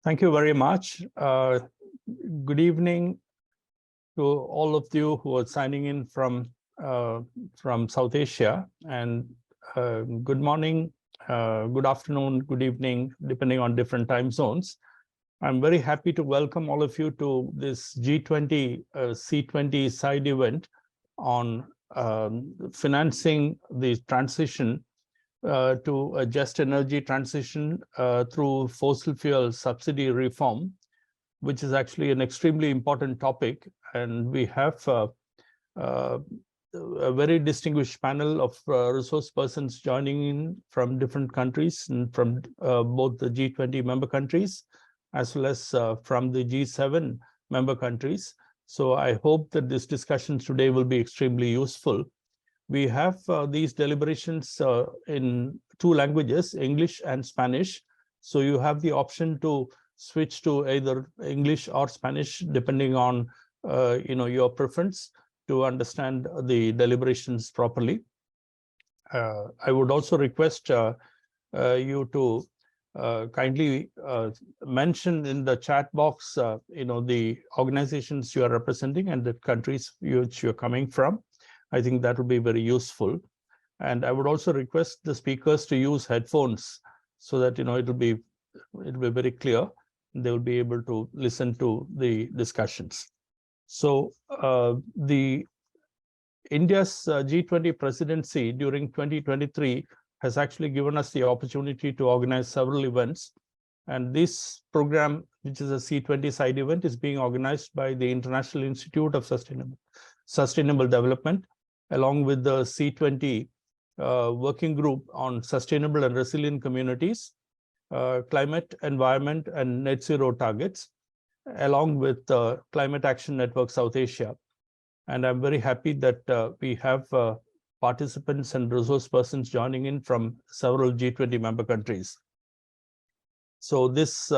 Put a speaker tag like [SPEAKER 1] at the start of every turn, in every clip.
[SPEAKER 1] Thank you very much. Good evening to all of you who are signing in from South Asia, and good morning, good afternoon, good evening, depending on different time zones. I'm very happy to welcome all of you to this G20 C20 side event on financing the transition to a just energy transition through fossil fuel subsidy reform, which is actually an extremely important topic. And we have a very distinguished panel of resource persons joining in from different countries and from both the G20 member countries, as well as from the G7 member countries. So I hope that this discussion today will be extremely useful. We have these deliberations in two languages, English and Spanish. So you have the option to switch to either English or Spanish, depending on your preference to understand the deliberations properly. I would also request you to kindly mention in the chat box, the organizations you are representing and the countries which you're coming from. I think that would be very useful. And I would also request the speakers to use headphones so that it'll be very clear. They will be able to listen to the discussions. So the India's G20 presidency during 2023 has actually given us the opportunity to organize several events. And this program, which is a C20 side event, is being organized by the International Institute of Sustainable Development, along with the C20 working group on sustainable and resilient communities, climate, environment, and net zero targets, along with Climate Action Network South Asia. And I'm very happy that we have participants and resource persons joining in from several G20 member countries. So this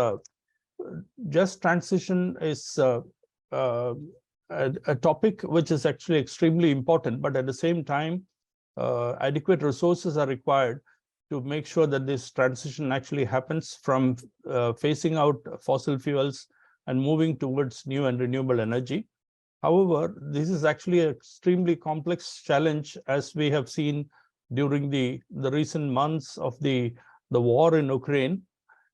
[SPEAKER 1] just transition is a topic which is actually extremely important, but at the same time, adequate resources are required to make sure that this transition actually happens from phasing out fossil fuels and moving towards new and renewable energy. However, this is actually an extremely complex challenge, as we have seen during the recent months of the war in Ukraine.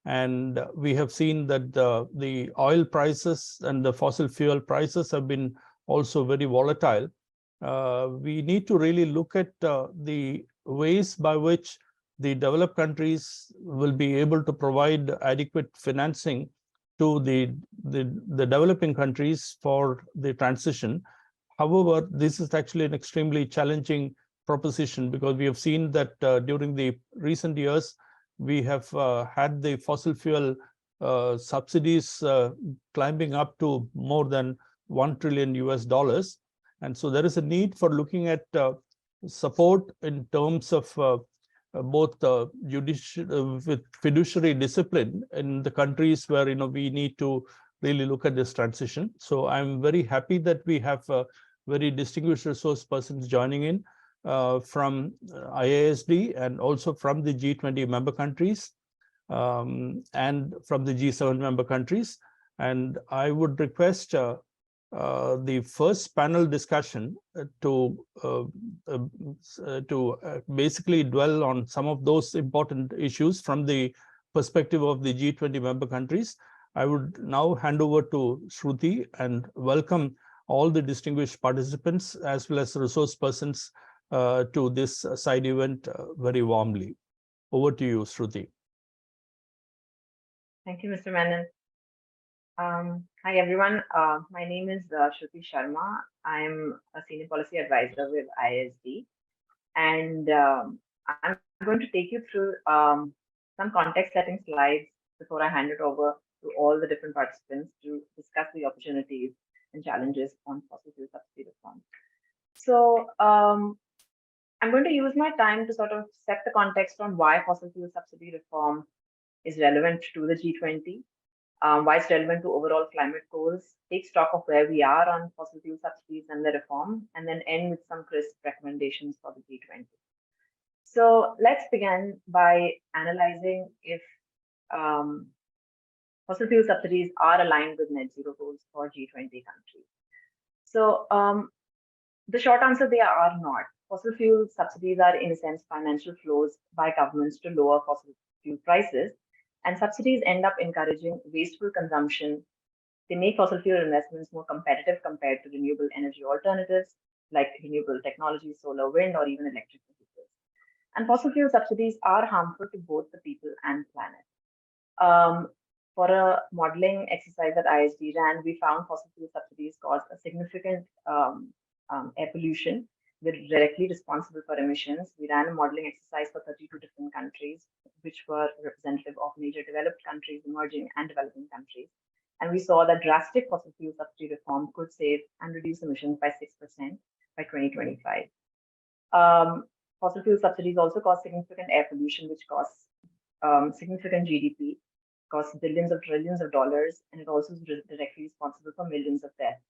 [SPEAKER 1] And we have seen that the oil prices and the fossil fuel prices have been also very volatile. We need to really look at the ways by which the developed countries will be able to provide adequate financing to the developing countries for the transition. However, this is actually an extremely challenging proposition, because we have seen that during the recent years, we have had the fossil fuel subsidies climbing up to more than $1 trillion US. And so there is a need for looking at support in terms of both with fiduciary discipline in the countries where we need to really look at this transition. So I'm very happy that we have very distinguished resource persons joining in from IASD and also from the G20 member countries and from the G7 member countries. And I would request the first panel discussion to basically dwell on some of those important issues from the perspective of the G20 member countries. I would now hand over to Shruti and welcome all the distinguished participants as well as resource persons to this side event very warmly. Over to you, Shruti.
[SPEAKER 2] Thank you, Mr. Menon. Hi, everyone. My name is Shruti Sharma. I'm a senior policy advisor with ISD. And I'm going to take you through some context-setting slides before I hand it over to all the different participants to discuss the opportunities and challenges on fossil fuel subsidy reform. So I'm going to use my time to sort of set the context on why fossil fuel subsidy reform is relevant to the G20. Why it's relevant to overall climate goals, take stock of where we are on fossil fuel subsidies and the reform, and then end with some crisp recommendations for the G20. So let's begin by analyzing if fossil fuel subsidies are aligned with net zero goals for G20 countries. So the short answer, they are not. Fossil fuel subsidies are, in a sense, financial flows by governments to lower fossil fuel prices, and subsidies end up encouraging wasteful consumption. They make fossil fuel investments more competitive compared to renewable energy alternatives like renewable technology, solar, wind, or even electric vehicles. And fossil fuel subsidies are harmful to both the people and planet. Um, for a modeling exercise that ISD ran, we found fossil fuel subsidies cause a significant air pollution. We're directly responsible for emissions. We ran a modeling exercise for 32 different countries, which were representative of major developed countries, emerging and developing countries. And we saw that drastic fossil fuel subsidy reform could save and reduce emissions by 6% by 2025. Fossil fuel subsidies also cause significant air pollution, which costs significant GDP, costs billions of trillions of dollars, and it also is directly responsible for millions of deaths.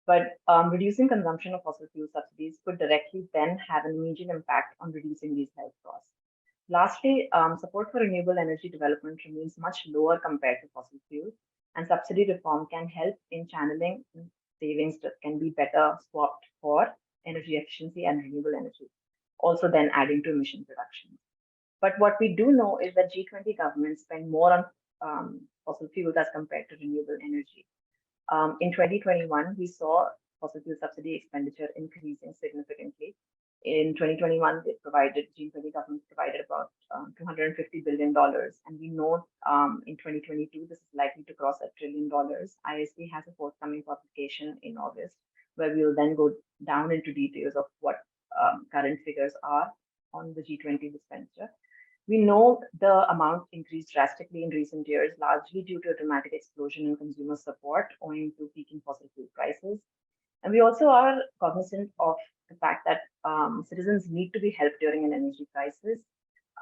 [SPEAKER 2] But reducing consumption of fossil fuel subsidies could directly then have an immediate impact on reducing these health costs. Lastly, support for renewable energy development remains much lower compared to fossil fuels, and subsidy reform can help in channeling savings that can be better swapped for energy efficiency and renewable energy, also then adding to emission reduction. But what we do know is that G20 governments spend more on fossil fuels as compared to renewable energy. In 2021, we saw fossil fuel subsidy expenditure increasing significantly. In 2021, G20 governments provided about $250 billion. And we know in 2022, this is likely to cross $1 trillion. ISD has a forthcoming publication in August, where we will then go down into details of what current figures are on the G20 expenditure. We know the amount increased drastically in recent years, largely due to a dramatic explosion in consumer support owing to peaking fossil fuel prices. And we also are cognizant of the fact that citizens need to be helped during an energy crisis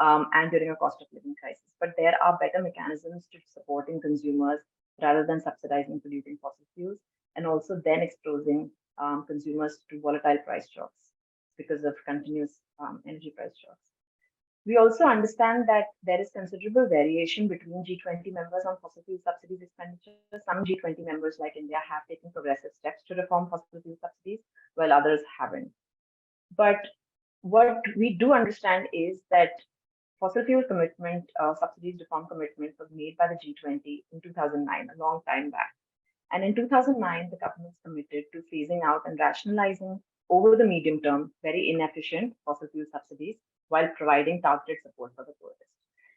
[SPEAKER 2] and during a cost of living crisis. But there are better mechanisms to supporting consumers rather than subsidizing polluting fossil fuels, and also then exposing consumers to volatile price shocks because of continuous energy price shocks. We also understand that there is considerable variation between G20 members on fossil fuel subsidies expenditure. Some G20 members, like India, have taken progressive steps to reform fossil fuel subsidies, while others haven't. But what we do understand is that fossil fuel commitment, subsidies reform commitment was made by the G20 in 2009, a long time back. And in 2009, the governments committed to phasing out and rationalizing over the medium term very inefficient fossil fuel subsidies while providing targeted support for the poorest.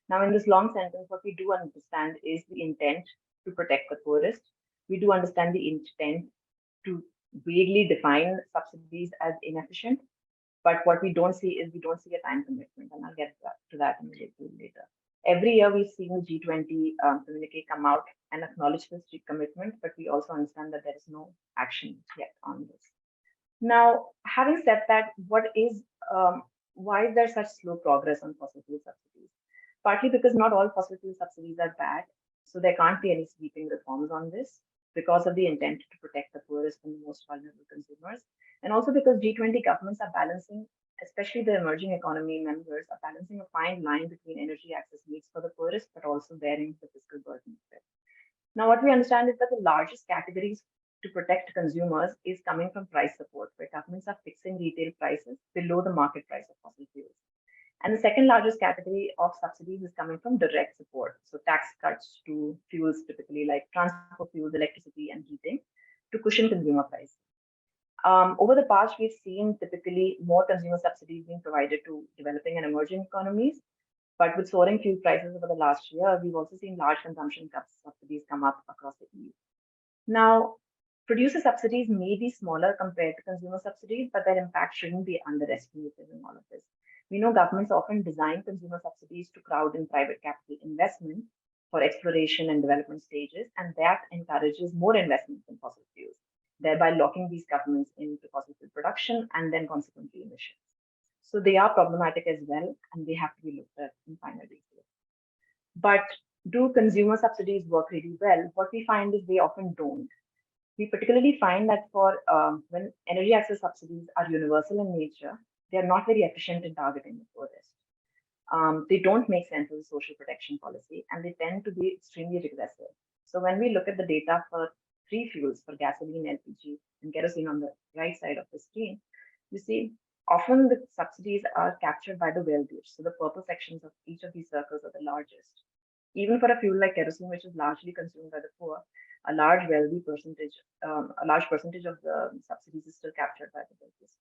[SPEAKER 2] Now, in this long sentence, what we do understand is the intent to protect the poorest. We do understand the intent to vaguely define subsidies as inefficient. But what we don't see is we don't see a time commitment, and I'll get to that in a little later. Every year we've seen the G20 communique come out and acknowledge this commitment, but we also understand that there is no action yet on this. Now, having said that, why is there such slow progress on fossil fuel subsidies? Partly because not all fossil fuel subsidies are bad, so there can't be any sweeping reforms on this because of the intent to protect the poorest and the most vulnerable consumers, and also because G20 governments are balancing, especially the emerging economy members, are balancing a fine line between energy access needs for the poorest, but also bearing the fiscal burden of it. Now, what we understand is that the largest categories to protect consumers is coming from price support, where governments are fixing retail prices below the market price of fossil fuels. And the second largest category of subsidies is coming from direct support, so tax cuts to fuels typically like transport fuels, electricity, and heating to cushion consumer prices. Over the past, we've seen typically more consumer subsidies being provided to developing and emerging economies. But with soaring fuel prices over the last year, we've also seen large consumption subsidies come up across the EU. Now, producer subsidies may be smaller compared to consumer subsidies, but their impact shouldn't be underestimated in all of this. We know governments often design consumer subsidies to crowd in private capital investment for exploration and development stages, and that encourages more investments in fossil fuels, thereby locking these governments into fossil fuel production and then consequently emissions. So they are problematic as well, and they have to be looked at in finer detail. But do consumer subsidies work really well? What we find is they often don't. We particularly find that for when energy access subsidies are universal in nature, they are not very efficient in targeting the poorest. They don't make sense as a social protection policy, and they tend to be extremely regressive. So when we look at the data for three fuels, for gasoline, LPG, and kerosene on the right side of the screen, you see often the subsidies are captured by the wealthiest. So the purple sections of each of these circles are the largest. Even for a fuel like kerosene, which is largely consumed by the poor, a large a large percentage of the subsidies is still captured by the wealthiest.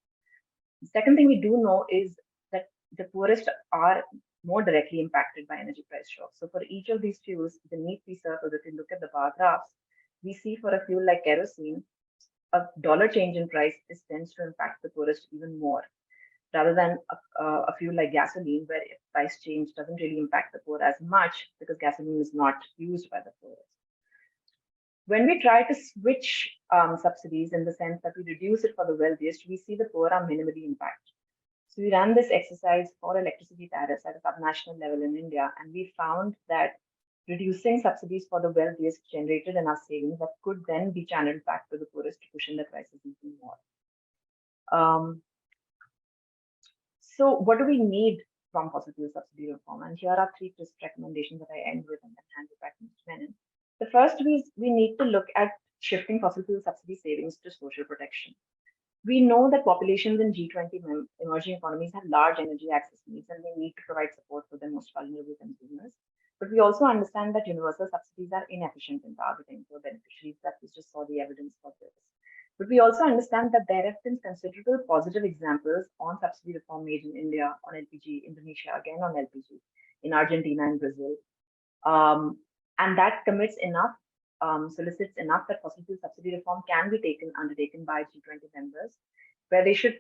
[SPEAKER 2] The second thing we do know is that the poorest are more directly impacted by energy price shocks. So for each of these fuels, beneath these circles, if you look at the bar graphs, we see for a fuel like kerosene, a dollar change in price tends to impact the poorest even more, rather than a fuel like gasoline, where price change doesn't really impact the poor as much because gasoline is not used by the poorest. When we try to switch subsidies in the sense that we reduce it for the wealthiest, we see the poor are minimally impacted. So we ran this exercise for electricity tariffs at a subnational level in India, and we found that reducing subsidies for the wealthiest generated enough savings that could then be channeled back to the poorest to cushion the crisis even more. So what do we need from fossil fuel subsidy reform? And here are three crisp recommendations that I end with and then hand it back to Mr. Menon. The first is we need to look at shifting fossil fuel subsidy savings to social protection. We know that populations in G20 emerging economies have large energy access needs, and they need to provide support for their most vulnerable consumers. But we also understand that universal subsidies are inefficient in targeting the beneficiaries, that we just saw the evidence for this. But we also understand that there have been considerable positive examples on subsidy reform made in India on LPG, Indonesia again on LPG, in Argentina and Brazil. And that commits enough, solicits enough that fossil fuel subsidy reform can be undertaken by G20 members, where they should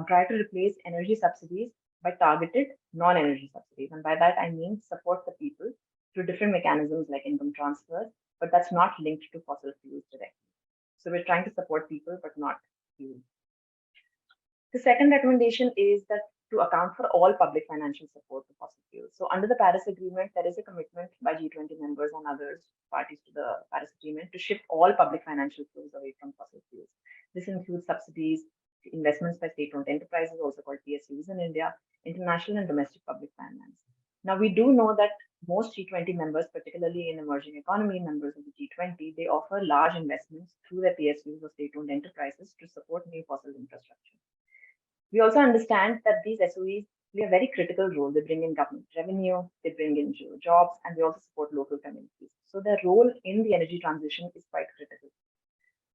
[SPEAKER 2] try to replace energy subsidies by targeted non-energy subsidies. And by that, I mean support the people through different mechanisms like income transfers, but that's not linked to fossil fuels directly. So we're trying to support people, but not fuel. The second recommendation is that to account for all public financial support to fossil fuels. So under the Paris Agreement, there is a commitment by G20 members and others parties to the Paris Agreement to shift all public financial flows away from fossil fuels. This includes subsidies, investments by state-owned enterprises, also called PSUs in India, international and domestic public finance. Now, we do know that most G20 members, particularly in emerging economy members of the G20, they offer large investments through their PSUs or state-owned enterprises to support new fossil infrastructure. We also understand that these SOEs play a very critical role. They bring in government revenue, they bring in jobs, and they also support local communities. So their role in the energy transition is quite critical.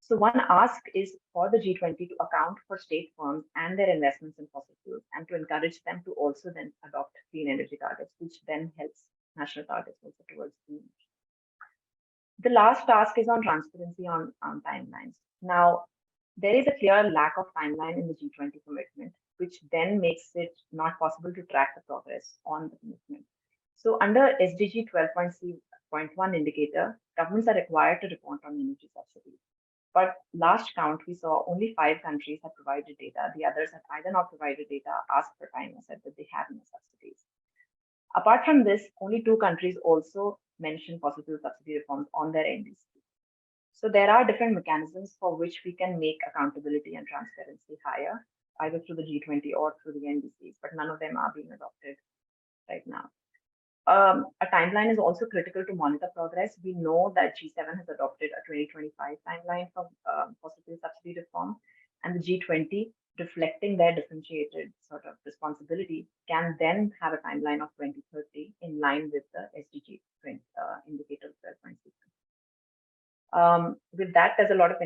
[SPEAKER 2] So one ask is for the G20 to account for state firms and their investments in fossil fuels, and to encourage them to also then adopt clean energy targets, which then helps national targets also towards clean energy. The last task is on transparency on timelines. Now, there is a clear lack of timeline in the G20 commitment, which then makes it not possible to track the progress on the commitment. So under SDG 12.1 indicator, governments are required to report on energy subsidies. But last count, we saw only 5 countries have provided data. The others have either not provided data, asked for time, or said that they have no subsidies. Apart from this, only 2 countries also mention fossil fuel subsidy reforms on their NDC. So there are different mechanisms for which we can make accountability and transparency higher, either through the G20 or through the NDCs, but none of them are being adopted right now. A timeline is also critical to monitor progress. We know that G7 has adopted a 2025 timeline for fossil fuel subsidy reform, and the G20, reflecting their differentiated sort of responsibility, can then have a timeline of 2030 in line with the SDG indicator of 12.6. With that, there's a lot of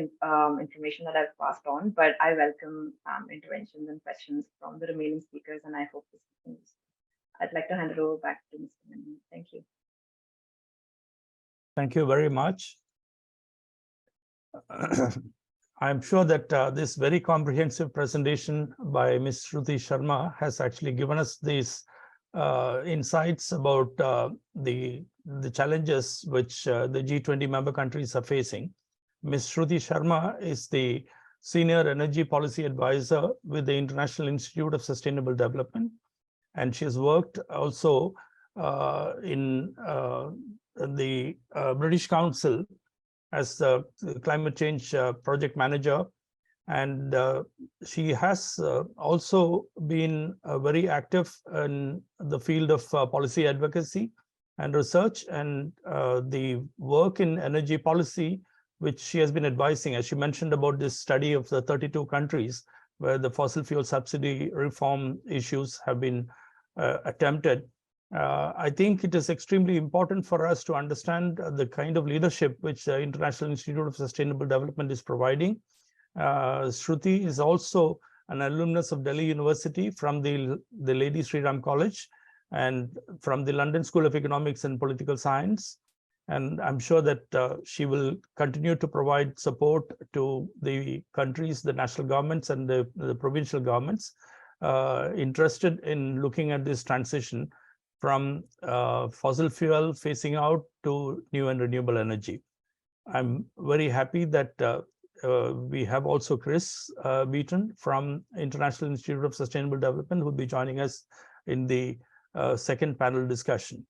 [SPEAKER 2] information that I've passed on, but I welcome interventions and questions from the remaining speakers, and I hope this is. I'd like to hand it over back to Mr. Menon. Thank you.
[SPEAKER 1] Thank you very much. I'm sure that this very comprehensive presentation by Ms. Shruti Sharma has actually given us these insights about the challenges which the G20 member countries are facing. Ms. Shruti Sharma is the Senior Energy Policy Advisor with the International Institute of Sustainable Development, and she has worked also in the British Council as the climate change project manager, And she has also been very active in the field of policy advocacy and research, and the work in energy policy, which she has been advising, as she mentioned about this study of the 32 countries where the fossil fuel subsidy reform issues have been attempted. I think it is extremely important for us to understand the kind of leadership which the International Institute of Sustainable Development is providing. Shruti is also an alumnus of Delhi University from the Lady Sri Ram College and from the London School of Economics and Political Science. And I'm sure that she will continue to provide support to the countries, the national governments and the provincial governments interested in looking at this transition from fossil fuel phasing out to new and renewable energy. I'm very happy that we have also Chris Beaton from International Institute of Sustainable Development, who will be joining us in the second panel discussion.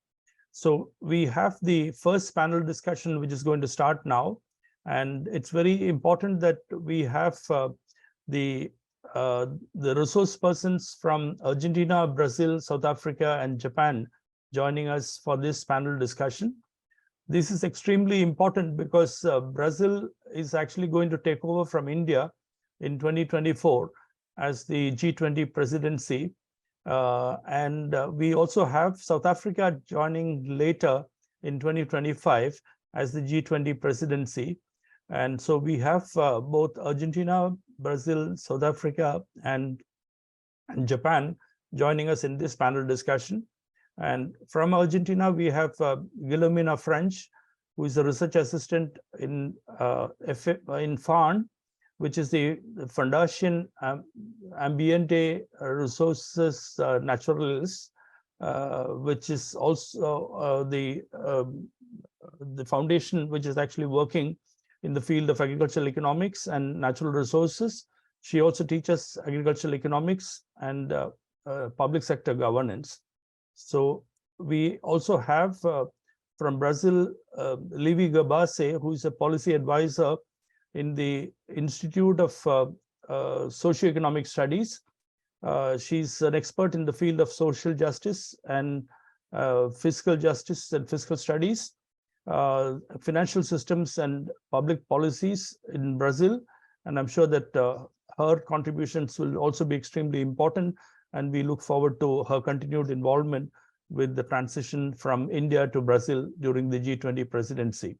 [SPEAKER 1] So we have the first panel discussion, which is going to start now. And it's very important that we have the resource persons from Argentina, Brazil, South Africa, and Japan joining us for this panel discussion. This is extremely important because Brazil is actually going to take over from India in 2024 as the G20 presidency. And we also have South Africa joining later in 2025 as the G20 presidency. And so we have both Argentina, Brazil, South Africa, and Japan joining us in this panel discussion. And from Argentina, we have Guillermina French, who is a research assistant in FARN, which is the Fundación Ambiente Resources Naturales, which is also the foundation which is actually working in the field of agricultural economics and natural resources. She also teaches agricultural economics and public sector governance. So we also have from Brazil, Livy Gabase, who is a policy advisor in the Institute of Socioeconomic Studies. She's an expert in the field of social justice and fiscal justice and fiscal studies, financial systems and public policies in Brazil. And I'm sure that her contributions will also be extremely important. And we look forward to her continued involvement with the transition from India to Brazil during the G20 presidency.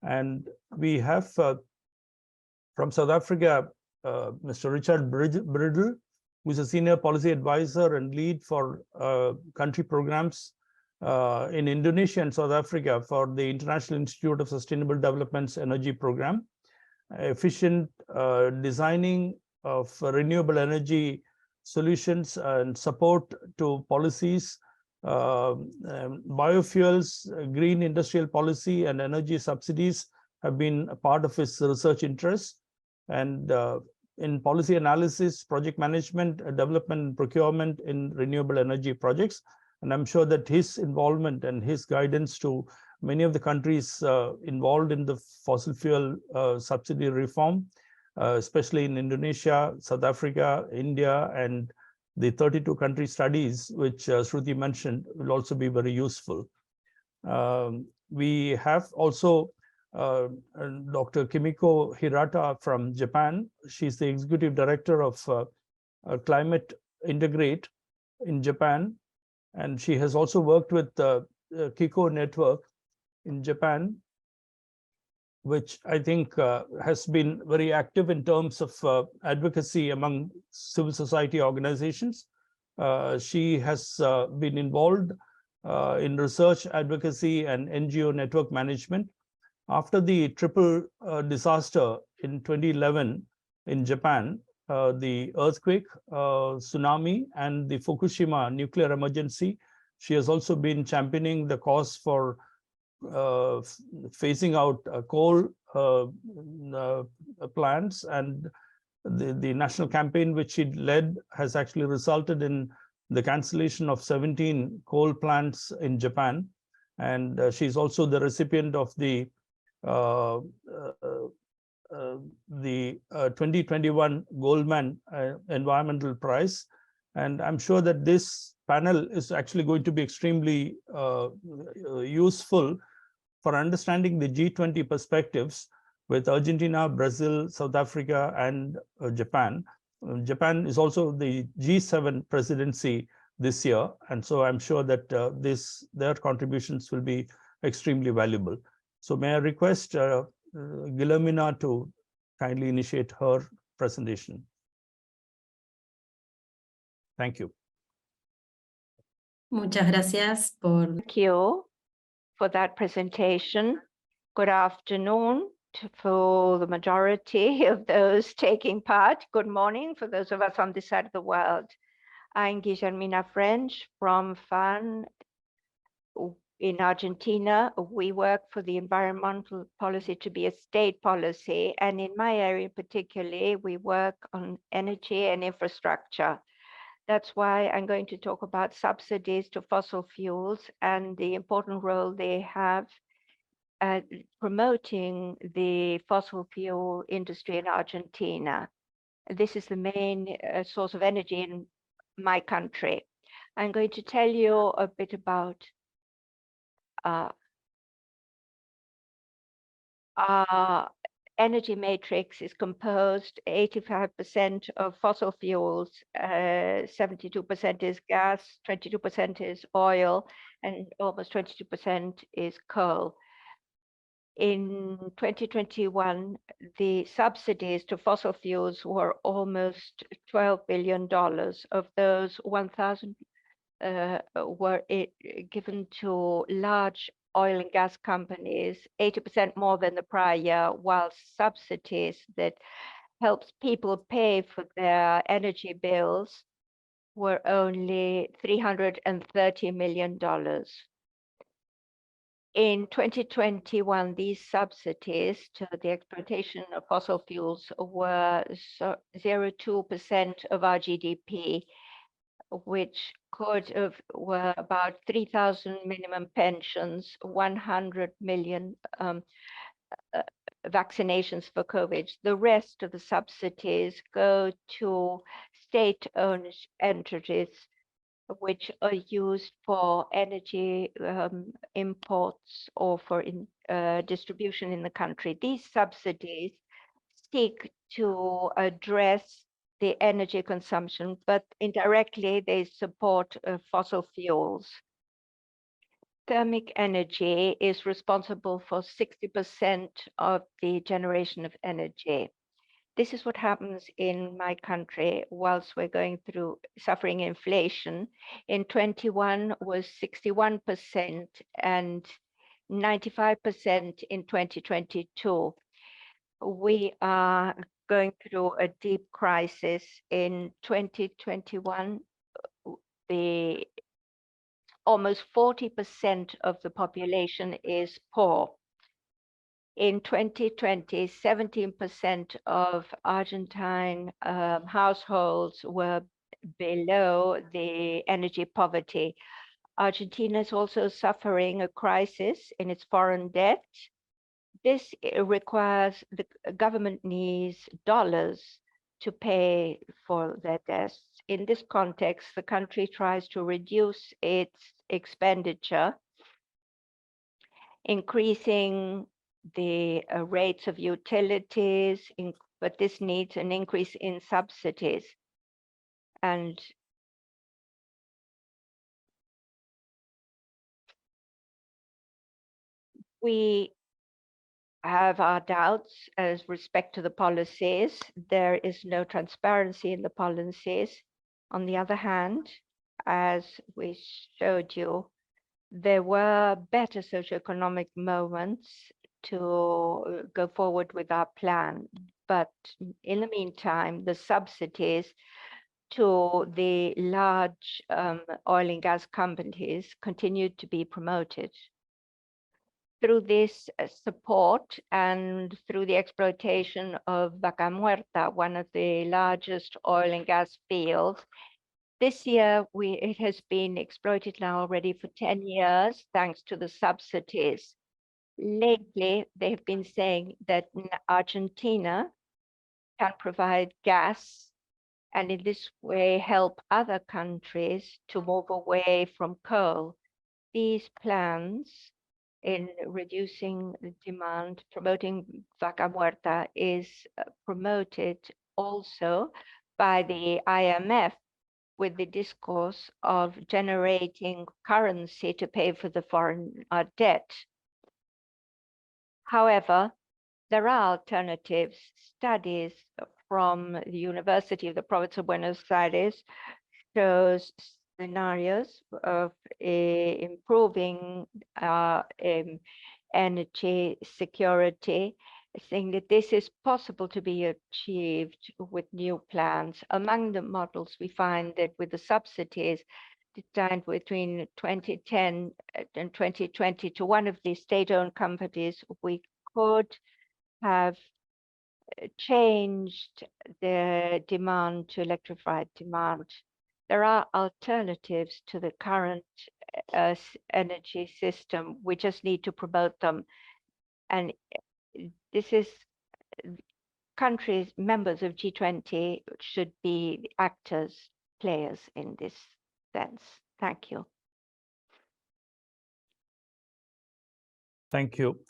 [SPEAKER 1] And we have from South Africa, Mr. Richard Bridle, who is a senior policy advisor and lead for country programs in Indonesia and South Africa for the International Institute of Sustainable Development's energy program. Efficient designing of renewable energy solutions and support to policies, biofuels, green industrial policy, and energy subsidies have been a part of his research interests. And in policy analysis, project management, development, and procurement in renewable energy projects. And I'm sure that his involvement and his guidance to many of the countries involved in the fossil fuel subsidy reform, especially in Indonesia, South Africa, India, and the 32 country studies, which Shruti mentioned, will also be very useful. We have also Dr. Kimiko Hirata from Japan. She's the executive director of Climate Integrate in Japan. And she has also worked with the Kiko network in Japan, which I think has been very active in terms of advocacy among civil society organizations. She has been involved in research, advocacy, and NGO network management. After the triple disaster in 2011 in Japan, the earthquake, tsunami, and the Fukushima nuclear emergency, she has also been championing the cause for phasing out coal plants, and the national campaign which she led has actually resulted in the cancellation of 17 coal plants in Japan. And she's also the recipient of the 2021 Goldman Environmental Prize. And I'm sure that this panel is actually going to be extremely useful for understanding the G20 perspectives with Argentina, Brazil, South Africa, and Japan. Japan is also the G7 presidency this year, and so I'm sure that their contributions will be extremely valuable. So may I request Guillermina to kindly initiate her presentation. Thank you.
[SPEAKER 3] Muchas gracias por...
[SPEAKER 4] Thank you for that presentation. Good afternoon for the majority of those taking part. Good morning for those of us on this side of the world. I'm Guillermina French from FAN in Argentina. We work for the environmental policy to be a state policy. And in my area particularly, we work on energy and infrastructure. That's why I'm going to talk about subsidies to fossil fuels and the important role they have at promoting the fossil fuel industry in Argentina. This is the main source of energy in my country. I'm going to tell you a bit about our energy matrix is composed 85% of fossil fuels, 72% is gas, 22% is oil, and almost 22% is coal. In 2021, the subsidies to fossil fuels were almost $12 billion. Of those, 1,000 were given to large oil and gas companies, 80% more than the prior year, while subsidies that helps people pay for their energy bills were only $330 million. In 2021, these subsidies to the exploitation of fossil fuels were 0.02% of our GDP, which were about 3,000 minimum pensions, 100 million vaccinations for COVID. The rest of the subsidies go to state-owned entities, which are used for energy imports or for distribution in the country. These subsidies seek to address the energy consumption, but indirectly they support fossil fuels. Thermic energy is responsible for 60% of the generation of energy. This is what happens in my country whilst we're going through suffering inflation. In 21 was 61% and 95% in 2022. We are going through a deep crisis. In 2021, the almost 40% of the population is poor. In 2020, 17% of Argentine households were below the energy poverty. Argentina is also suffering a crisis in its foreign debt. This requires the government needs dollars to pay for their debts. In this context, the country tries to reduce its expenditure, increasing the rates of utilities, but this needs an increase in subsidies. And we have our doubts as respect to the policies. There is no transparency in the policies. On the other hand, as we showed you, there were better socioeconomic moments to go forward with our plan. But in the meantime, the subsidies to the large oil and gas companies continued to be promoted. Through this support and through the exploitation of Vaca Muerta, one of the largest oil and gas fields, this year it has been exploited now already for 10 years, thanks to the subsidies. lately they've been saying that Argentina can provide gas and in this way help other countries to move away from coal. These plans in reducing the demand, promoting vaca muerta, is promoted also by the IMF with the discourse of generating currency to pay for the foreign debt. However, there are alternatives. Studies from the University of the Province of Buenos Aires shows scenarios of improving energy security, saying that this is possible to be achieved with new plans. Among the models, we find that with the subsidies designed between 2010 and 2020 to one of the state-owned companies, we could have changed the demand to electrified demand. There are alternatives to the current energy system. We just need to promote them. And this is countries, members of G20 should be actors, players in this sense. Thank you.
[SPEAKER 1] Thank you.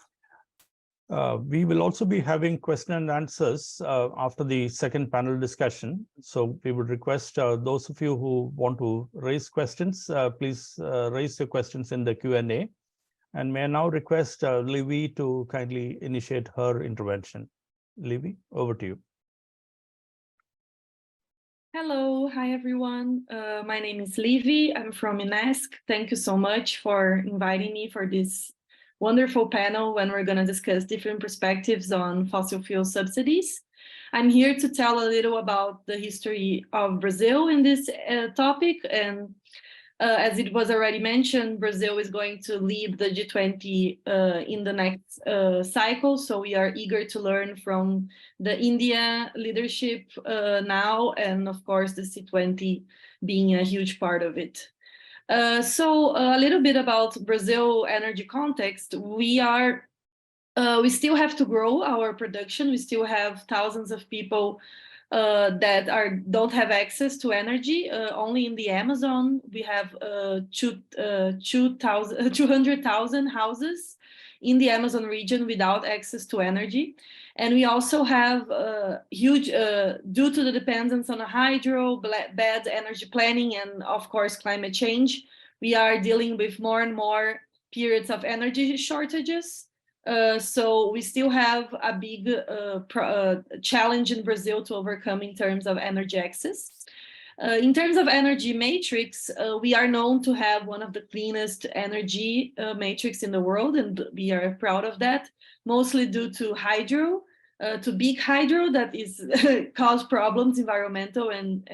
[SPEAKER 1] We will also be having question and answers after the second panel discussion. So we would request those of you who want to raise questions, please raise your questions in the Q&A. And may I now request Livy to kindly initiate her intervention. Livy, over to you.
[SPEAKER 3] Hello, hi everyone. My name is Livy. I'm from UNESCO. Thank you so much for inviting me for this wonderful panel when we're going to discuss different perspectives on fossil fuel subsidies. I'm here to tell a little about the history of Brazil in this topic. And as it was already mentioned, Brazil is going to lead the G20 in the next cycle. So we are eager to learn from the India leadership now, and of course the C20 being a huge part of it. So a little bit about Brazil energy context. We still have to grow our production. We still have thousands of people that don't have access to energy. Only in the Amazon, we have 200,000 houses in the Amazon region without access to energy. And we also have huge, due to the dependence on hydro, bad energy planning, and of course, climate change, we are dealing with more and more periods of energy shortages. So we still have a big challenge in Brazil to overcome in terms of energy access. In terms of energy matrix, we are known to have one of the cleanest energy matrix in the world, and we are proud of that, mostly due to hydro, to big hydro that is cause problems, environmental and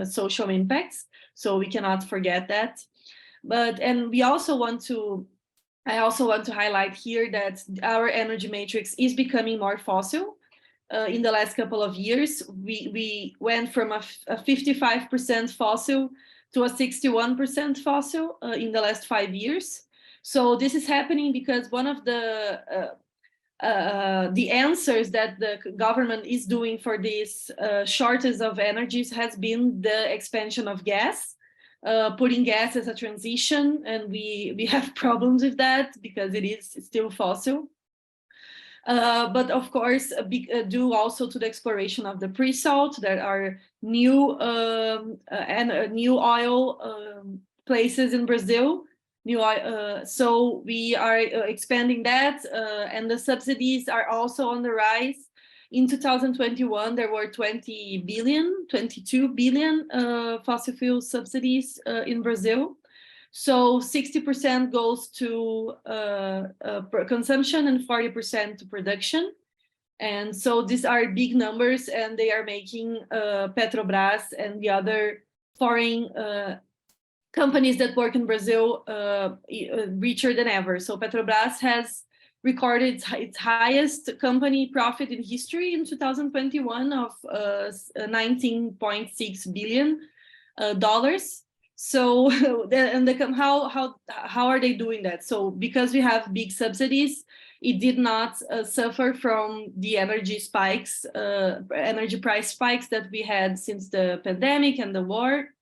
[SPEAKER 3] social impacts. So we cannot forget that. And we also want to I also want to highlight here that our energy matrix is becoming more fossil. In the last couple of years, we went from a 55% fossil to a 61% fossil in the last 5 years. So this is happening because one of the answers that the government is doing for this shortage of energies has been the expansion of gas. Putting gas as a transition, and we have problems with that because it is still fossil. But of course, due also to the exploration of the pre-salt, there are new new oil places in Brazil. So we are expanding that, and the subsidies are also on the rise. In 2021, there were 22 billion fossil fuel subsidies in Brazil. So 60% goes to consumption and 40% to production. And so these are big numbers, and they are making Petrobras and the other foreign companies that work in Brazil richer than ever. So Petrobras has recorded its highest company profit in history in 2021 of $19.6 billion. So how are they doing that? So because we have big subsidies, it did not suffer from the energy spikes, energy price spikes that we had since the pandemic and the war.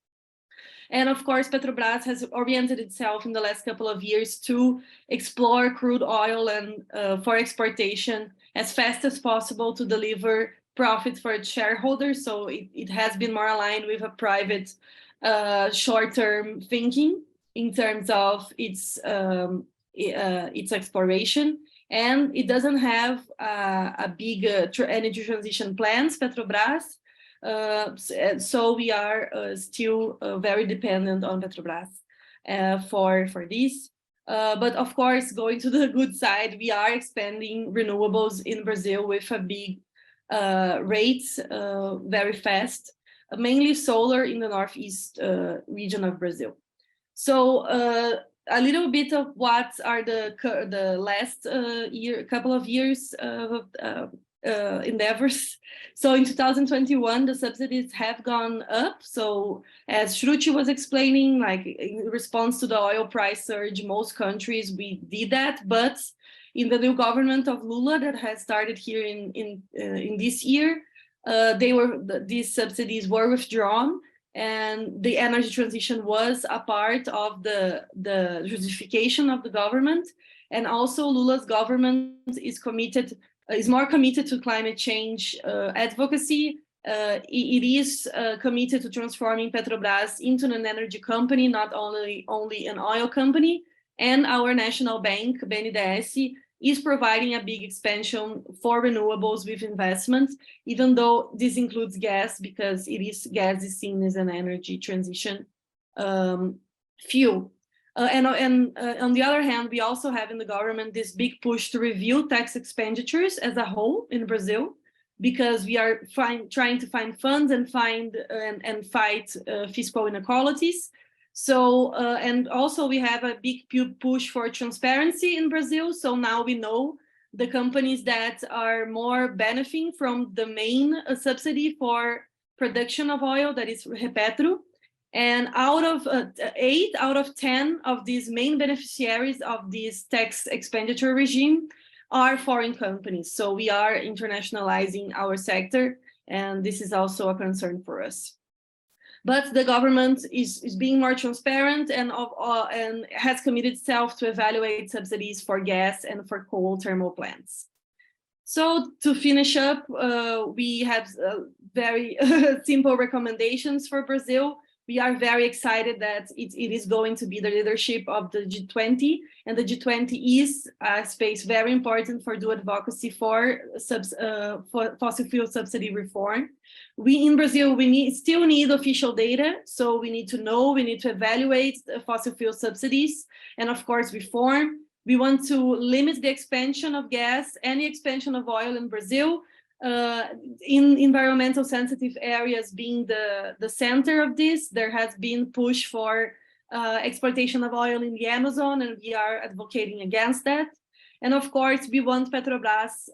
[SPEAKER 3] And of course, Petrobras has oriented itself in the last couple of years to explore crude oil and for exportation as fast as possible to deliver profit for its shareholders. So it has been more aligned with a private short-term thinking in terms of its exploration. And it doesn't have a big energy transition plans, Petrobras. So we are still very dependent on Petrobras for this. But of course, going to the good side, we are expanding renewables in Brazil with a big rates very fast, mainly solar in the northeast region of Brazil. So a little bit of what are the last couple of years endeavors. So in 2021, the subsidies have gone up. So as Shruti was explaining, like in response to the oil price surge, most countries, we did that. But in the new government of Lula that has started here in this year, these subsidies were withdrawn, and the energy transition was a part of the justification of the government. And also Lula's government is more committed to climate change advocacy. It is committed to transforming Petrobras into an energy company, not only an oil company. And our national bank, BNDES, is providing a big expansion for renewables with investments, even though this includes gas, because gas is seen as an energy transition fuel. And on the other hand, we also have in the government this big push to review tax expenditures as a whole in Brazil, because we are trying to find funds and fight fiscal inequalities. So, and also we have a big push for transparency in Brazil. So now we know the companies that are more benefiting from the main subsidy for production of oil, that is Repetro. And out of 8 out of 10 of these main beneficiaries of this tax expenditure regime are foreign companies. So we are internationalizing our sector, and this is also a concern for us. But the government is being more transparent and has committed itself to evaluate subsidies for gas and for coal thermal plants. So to finish up, we have very simple recommendations for Brazil. We are very excited that it is going to be the leadership of the G20, and the G20 is a space very important for do advocacy for fossil fuel subsidy reform. We in Brazil, still need official data, so we need to know, we need to evaluate the fossil fuel subsidies, and of course reform. We want to limit the expansion of gas, any expansion of oil in Brazil, in environmental sensitive areas being the center of this. There has been push for exportation of oil in the Amazon, and we are advocating against that. And of course, we want Petrobras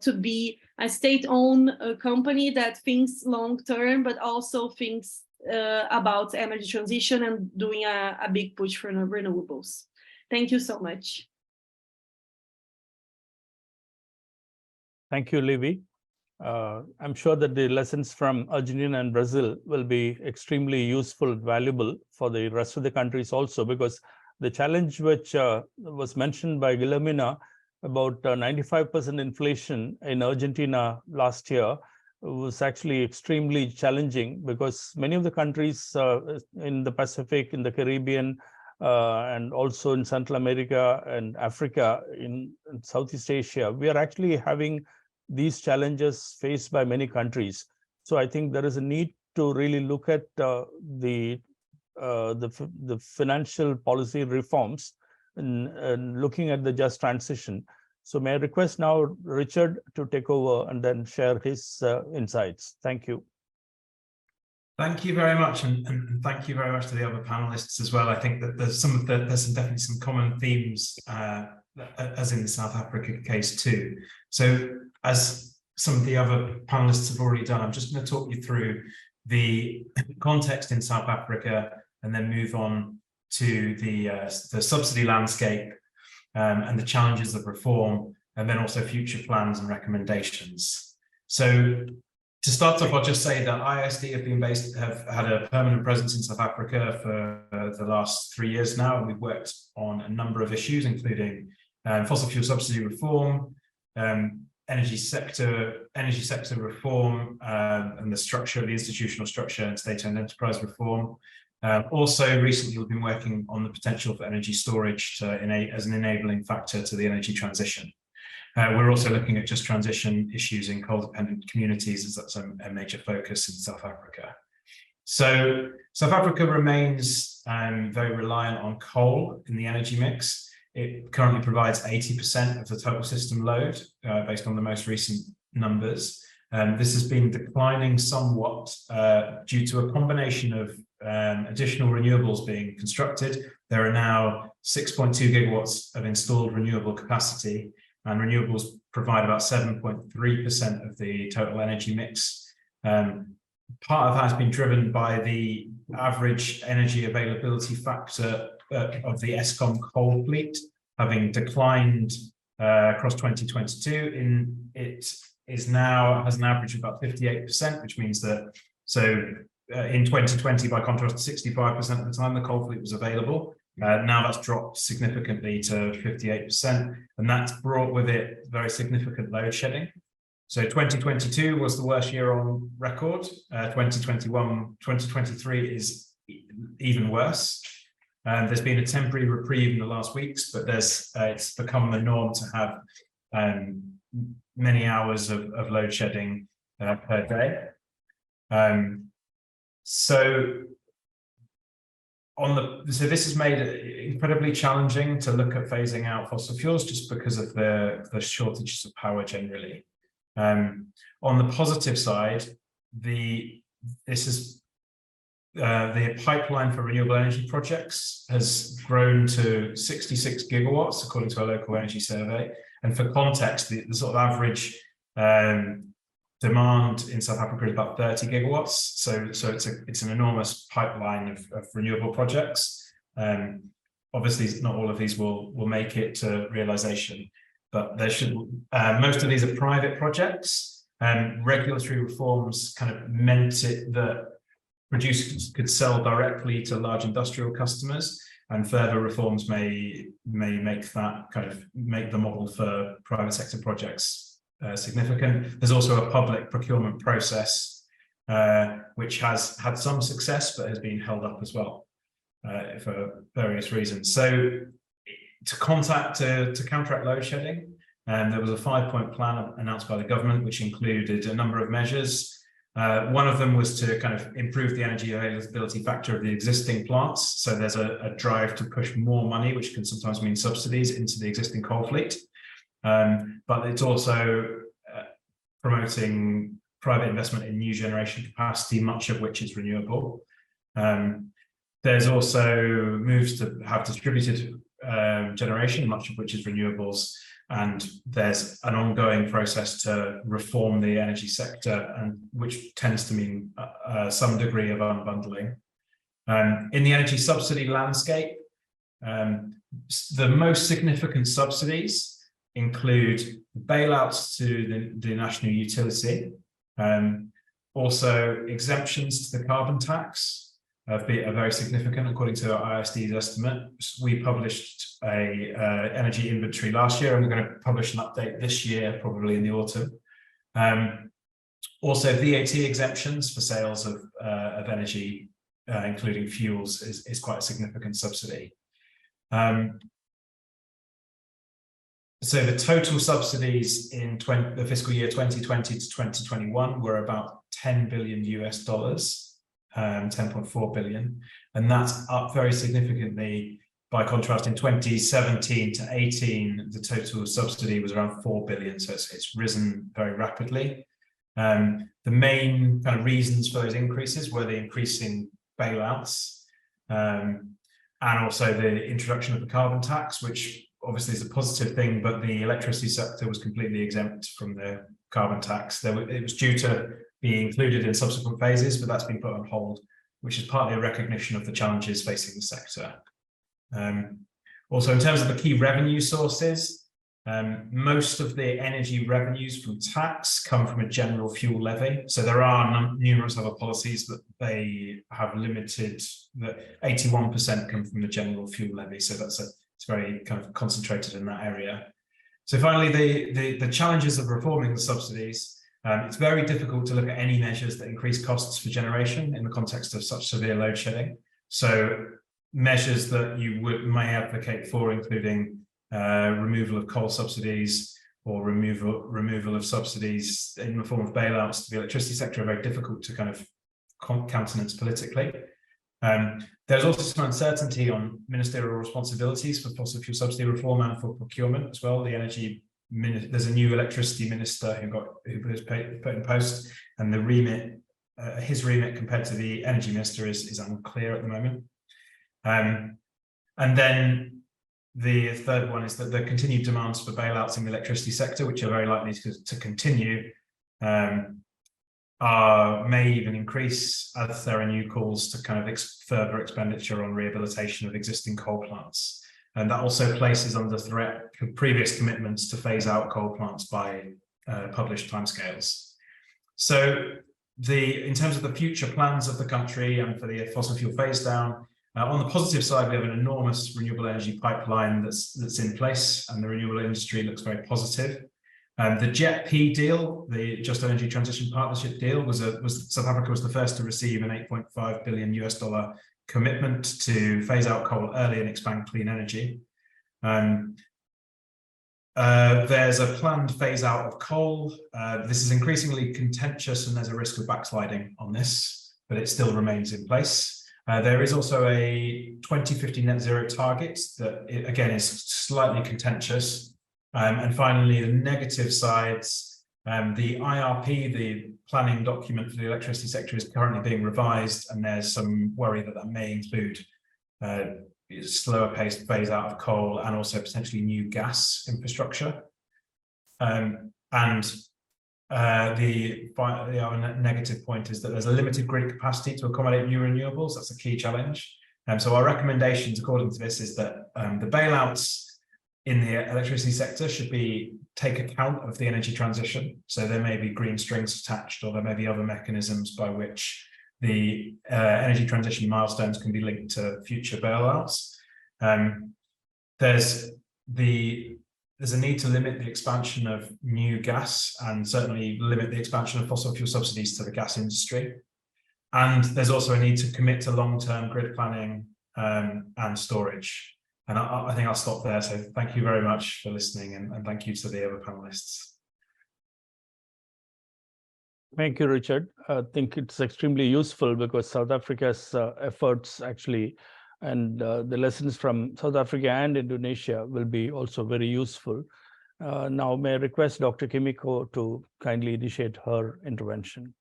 [SPEAKER 3] to be a state-owned company that thinks long-term, but also thinks about energy transition and doing a big push for renewables. Thank you so much.
[SPEAKER 1] Thank you, Livy. I'm sure that the lessons from Argentina and Brazil will be extremely useful, valuable for the rest of the countries also, because the challenge which was mentioned by Guillermina about 95% inflation in Argentina last year was actually extremely challenging, because many of the countries in the Pacific, in the Caribbean, and also in Central America and Africa, in Southeast Asia, we are actually having these challenges faced by many countries. So I think there is a need to really look at the financial policy reforms and looking at the just transition. So may I request now Richard to take over and then share his insights. Thank you.
[SPEAKER 5] Thank you very much, and thank you very much to the other panelists as well. I think that there's definitely some common themes as in the South Africa case too. So as some of the other panelists have already done, I'm just going to talk you through the context in South Africa, and then move on to the subsidy landscape and the challenges of reform, and then also future plans and recommendations. So to start off, I'll just say that ISD have had a permanent presence in South Africa for the last 3 years now, and we've worked on a number of issues, including fossil fuel subsidy reform, energy sector reform, and the structure, the institutional structure, and state-owned enterprise reform. Also, recently we've been working on the potential for energy storage as an enabling factor to the energy transition. We're also looking at just transition issues in coal-dependent communities, as that's a major focus in South Africa. So South Africa remains very reliant on coal in the energy mix. It currently provides 80% of the total system load, based on the most recent numbers. This has been declining somewhat due to a combination of additional renewables being constructed. There are now 6.2 gigawatts of installed renewable capacity, and renewables provide about 7.3% of the total energy mix. Part of that has been driven by the average energy availability factor of the Eskom coal fleet having declined across 2022. It has an average of about 58%, which means that in 2020, by contrast, 65% of the time the coal fleet was available. Now that's dropped significantly to 58%, and that's brought with it very significant load shedding. So 2022 was the worst year on record. 2023 is even worse. There's been a temporary reprieve in the last weeks, but it's become the norm to have many hours of load shedding per day. So this has made it incredibly challenging to look at phasing out fossil fuels just because of the shortages of power generally. On the positive side, the pipeline for renewable energy projects has grown to 66 gigawatts, according to a local energy survey. And for context, the sort of average demand in South Africa is about 30 gigawatts. So it's an enormous pipeline of renewable projects. Obviously, not all of these will make it to realization, but there should. Most of these are private projects. Regulatory reforms kind of meant it that producers could sell directly to large industrial customers, and further reforms may make the model for private sector projects significant. There's also a public procurement process which has had some success but has been held up as well for various reasons. So to counteract load shedding, there was a 5-point plan announced by the government which included a number of measures. One of them was to kind of improve the energy availability factor of the existing plants. So there's a drive to push more money, which can sometimes mean subsidies, into the existing coal fleet. But it's also promoting private investment in new generation capacity, much of which is renewable. There's also moves to have distributed generation, much of which is renewables. And there's an ongoing process to reform the energy sector, and which tends to mean some degree of unbundling. In the energy subsidy landscape, the most significant subsidies include bailouts to the national utility, also exemptions to the carbon tax are very significant according to our ISD's estimate. We published a energy inventory last year, and we're going to publish an update this year, probably in the autumn. Also, VAT exemptions for sales of energy, including fuels, is quite a significant subsidy. So the total subsidies in the fiscal year 2020 to 2021 were about $10 billion US, 10.4 billion, and that's up very significantly. By contrast, in 2017 to 18, the total subsidy was around 4 billion, so it's risen very rapidly. The main kind of reasons for those increases were the increasing bailouts, and also the introduction of the carbon tax, which obviously is a positive thing, but the electricity sector was completely exempt from the carbon tax. It was due to be included in subsequent phases, but that's been put on hold which is partly a recognition of the challenges facing the sector. Also, in terms of the key revenue sources, most of the energy revenues from tax come from a general fuel levy. So there are numerous other policies that they have limited, that 81% come from the general fuel levy. So it's very kind of concentrated in that area. So finally, the challenges of reforming the subsidies. It's very difficult to look at any measures that increase costs for generation in the context of such severe load shedding. So measures that you may advocate for, including removal of coal subsidies or removal of subsidies in the form of bailouts to the electricity sector, are very difficult to kind of countenance politically. There's also some uncertainty on ministerial responsibilities for fossil fuel subsidy reform and for procurement as well. There's a new electricity minister who was put in post, and the remit, his remit compared to the energy minister is unclear at the moment. And then the third one is that the continued demands for bailouts in the electricity sector, which are very likely to continue, may even increase as there are new calls to kind of further expenditure on rehabilitation of existing coal plants. And that also places under threat previous commitments to phase out coal plants by published timescales. So in terms of the future plans of the country and for the fossil fuel phase down, on the positive side, we have an enormous renewable energy pipeline that's in place, and the renewable industry looks very positive. The JET-P deal, the Just Energy Transition Partnership deal, South Africa was the first to receive an $8.5 billion US commitment to phase out coal early and expand clean energy. There's a planned phase out of coal. This is increasingly contentious, and there's a risk of backsliding on this, but it still remains in place. There is also a 2050 net zero target that, again, is slightly contentious. And finally, the negative sides, the IRP, the planning document for the electricity sector, is currently being revised, and there's some worry that may include slower paced phase out of coal and also potentially new gas infrastructure. The other negative point is that there's a limited grid capacity to accommodate new renewables. That's a key challenge. So our recommendations, according to this, is that the bailouts in the electricity sector should take account of the energy transition. So there may be green strings attached, or there may be other mechanisms by which the energy transition milestones can be linked to future bailouts. There's a need to limit the expansion of new gas, and certainly limit the expansion of fossil fuel subsidies to the gas industry. And there's also a need to commit to long-term grid planning and storage. And I think I'll stop there. So thank you very much for listening, and thank you to the other panelists.
[SPEAKER 1] Thank you, Richard. I think it's extremely useful because South Africa's efforts actually, and the lessons from South Africa and Indonesia will be also very useful. Now, may I request Dr. Kimiko to kindly initiate her intervention.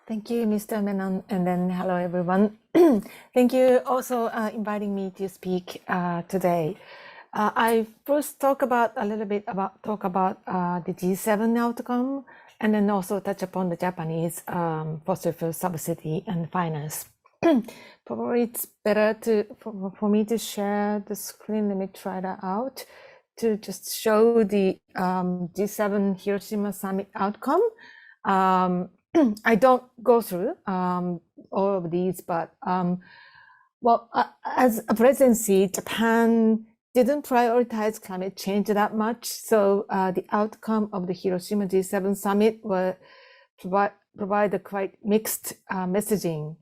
[SPEAKER 6] Thank you, Mr. Menon, and then hello, everyone. Thank you also inviting me to speak today. I first talk about the G7 outcome, and then also touch upon the Japanese fossil fuel subsidy and finance. Probably it's better for me to share the screen. Let me try that out to just show the G7 Hiroshima summit outcome. I don't go through all of these, but as a presidency, Japan didn't prioritize climate change that much. So the outcome of the Hiroshima G7 summit will provide a quite mixed messaging.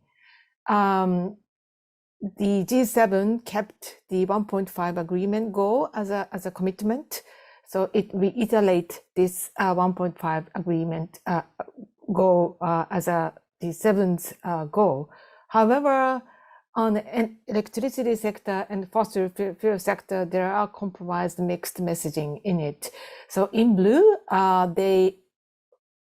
[SPEAKER 6] The G7 kept the 1.5 agreement goal as a commitment. So it reiterates this 1.5 agreement goal as a G7's goal. However, on the electricity sector and fossil fuel sector, there are compromised mixed messaging in it. So in blue, they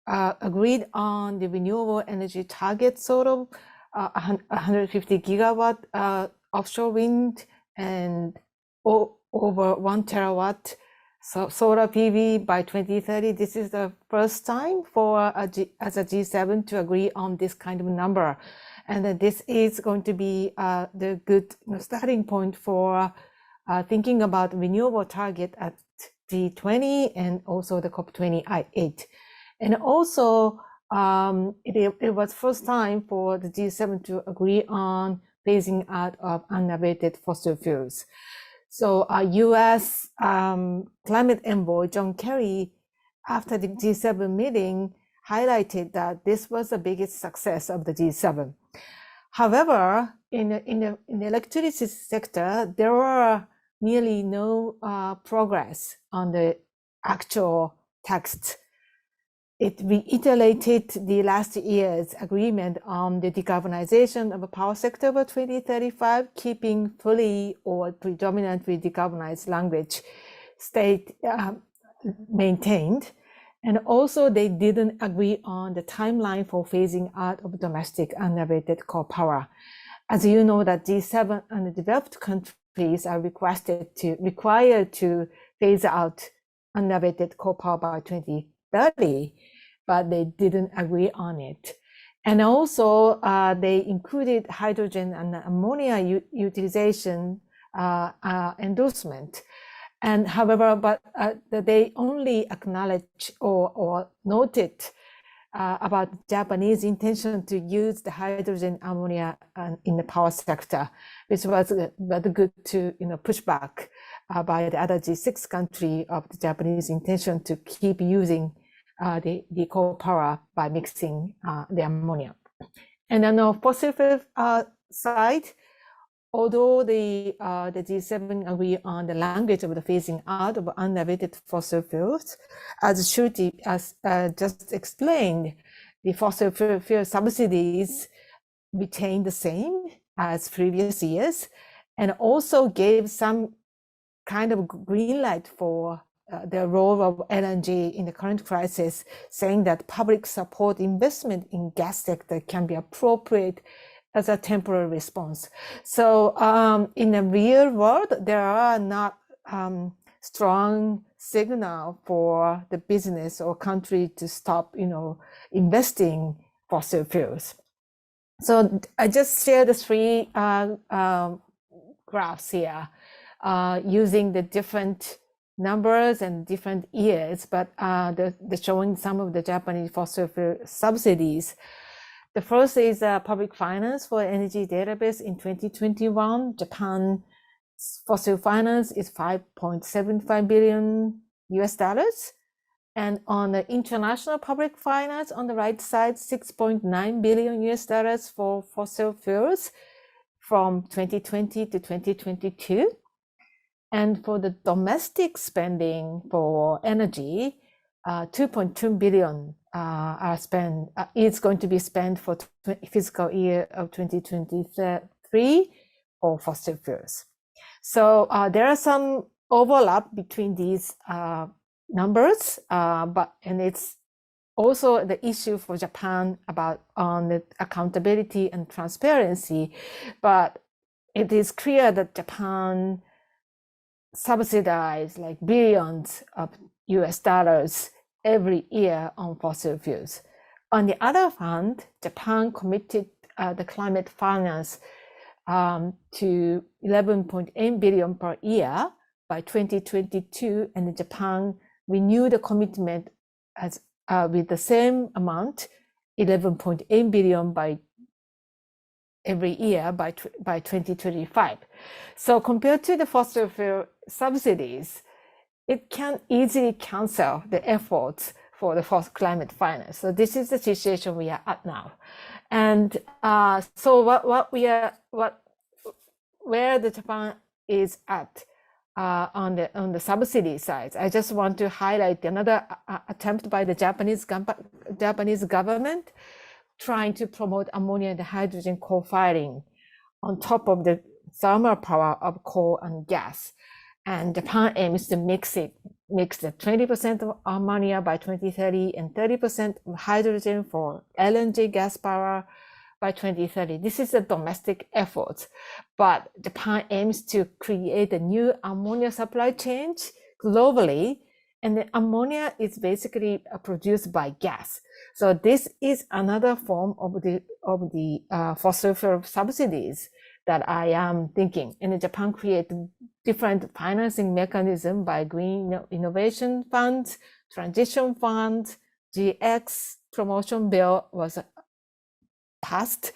[SPEAKER 6] agreed on the renewable energy target, sort of 150 gigawatt offshore wind and over 1 terawatt solar PV by 2030. This is the first time for as a G7 to agree on this kind of number. And that this is going to be the good starting point for thinking about renewable target at G20 and also the COP28. And also, it was first time for the G7 to agree on phasing out of unabated fossil fuels. So US climate envoy John Kerry, after the G7 meeting, highlighted that this was the biggest success of the G7. However, in the electricity sector, there were nearly no progress on the actual text. It reiterated the last year's agreement on the decarbonization of the power sector by 2035, keeping fully or predominantly decarbonized language state maintained. And also they didn't agree on the timeline for phasing out of domestic unabated coal power. As you know, that G7 and the developed countries are required to phase out unabated coal power by 2030, but they didn't agree on it. And also they included hydrogen and ammonia utilization endorsement. And however, but they only acknowledge or noted about Japanese intention to use the hydrogen ammonia in the power sector, which was good to push back by the other G6 country of the Japanese intention to keep using the coal power by mixing the ammonia. And on the fossil fuel side, although the G7 agree on the language of the phasing out of unabated fossil fuels, as Shruti just explained, the fossil fuel subsidies retain the same as previous years, and also gave some kind of green light for the role of LNG in the current crisis, saying that public support investment in gas sector can be appropriate as a temporary response. So in the real world, there are not strong signal for the business or country to stop, investing fossil fuels. So I just shared the three graphs here using the different numbers and different years, but they're showing some of the Japanese fossil fuel subsidies. The first is public finance for energy database in 2021. Japan fossil finance is $5.75 billion US. And on the international public finance on the right side, $6.9 billion US for fossil fuels from 2020 to 2022. And for the domestic spending for energy, 2.2 billion is going to be spent for fiscal year of 2023 for fossil fuels. So there are some overlap between these numbers, and it's also the issue for Japan on the accountability and transparency. But it is clear that Japan subsidize like billions of US dollars every year on fossil fuels. On the other hand, Japan committed the climate finance to 11.8 billion per year by 2022, and Japan renewed the commitment as with the same amount, 11.8 billion by every year by 2025. So compared to the fossil fuel subsidies, it can easily cancel the efforts for the climate finance. So this is the situation we are at now. And so where the Japan is at on the subsidy side, I just want to highlight another attempt by the Japanese government trying to promote ammonia and hydrogen co-firing on top of the thermal power of coal and gas. And Japan aims to mix the 20% of ammonia by 2030 and 30% of hydrogen for LNG gas power by 2030. This is a domestic effort, but Japan aims to create a new ammonia supply chain globally And the ammonia is basically produced by gas. So this is another form of the fossil fuel subsidies that I am thinking. And Japan created different financing mechanism by Green Innovation Funds, Transition Funds, GX promotion bill was passed.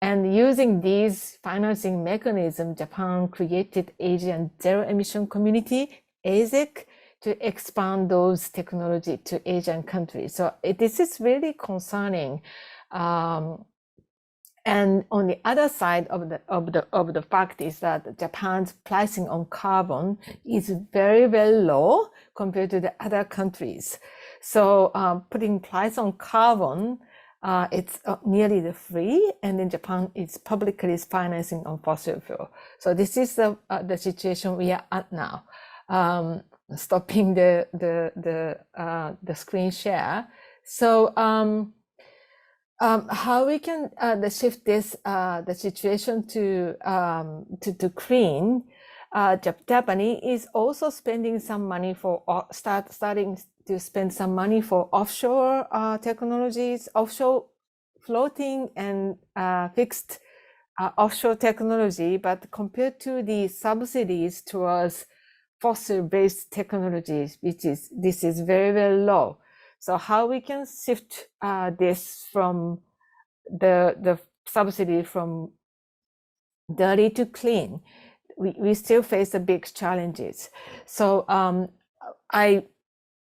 [SPEAKER 6] And using these financing mechanism, Japan created Asian Zero Emission Community, ASEC, to expand those technology to Asian countries. So this is really concerning. And on the other side of the fact is that Japan's pricing on carbon is very, very low compared to the other countries. So putting price on carbon, it's nearly the free, and in Japan, it's publicly financing on fossil fuel. So this is the situation we are at now. Stopping the screen share. So how we can shift this the situation to clean? Japanese is also spending some money for starting to spend some money for offshore technologies, offshore floating and fixed offshore technology. But compared to the subsidies towards fossil-based technologies, this is very, very low. So how we can shift this from the subsidy from dirty to clean? We still face the big challenges. So I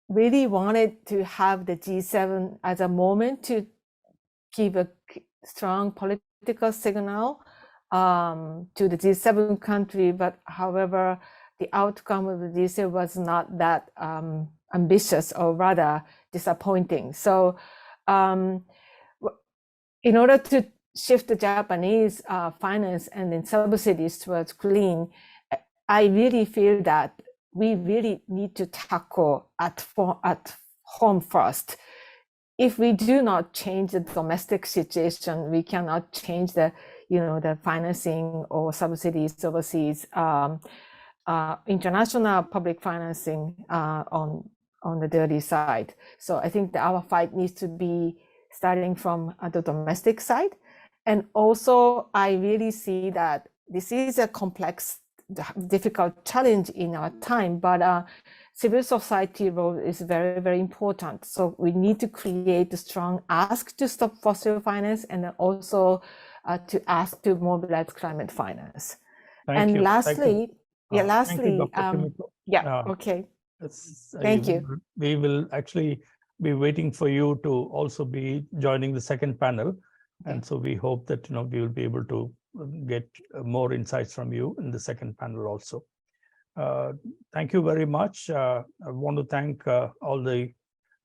[SPEAKER 6] really wanted to have the G7 as a moment to give a strong political signal to the G7 country, but however, the outcome of the G7 was not that ambitious, or rather disappointing. So in order to shift the Japanese finance and then subsidies towards clean, I really feel that we really need to tackle at home first. If we do not change the domestic situation, we cannot change the financing or subsidies overseas. International public financing on the dirty side. So I think that our fight needs to be starting from the domestic side. And also, I really see that this is a complex, difficult challenge in our time, but civil society role is very, very important. So we need to create a strong ask to stop fossil finance, and also to ask to mobilize climate finance.
[SPEAKER 1] Thank you.
[SPEAKER 6] Lastly,
[SPEAKER 1] Thank you, Dr. Kimiko.
[SPEAKER 6] Okay.
[SPEAKER 1] Thank you. We will actually be waiting for you to also be joining the second panel. And so we hope that we will be able to get more insights from you in the second panel also. Thank you very much. I want to thank all the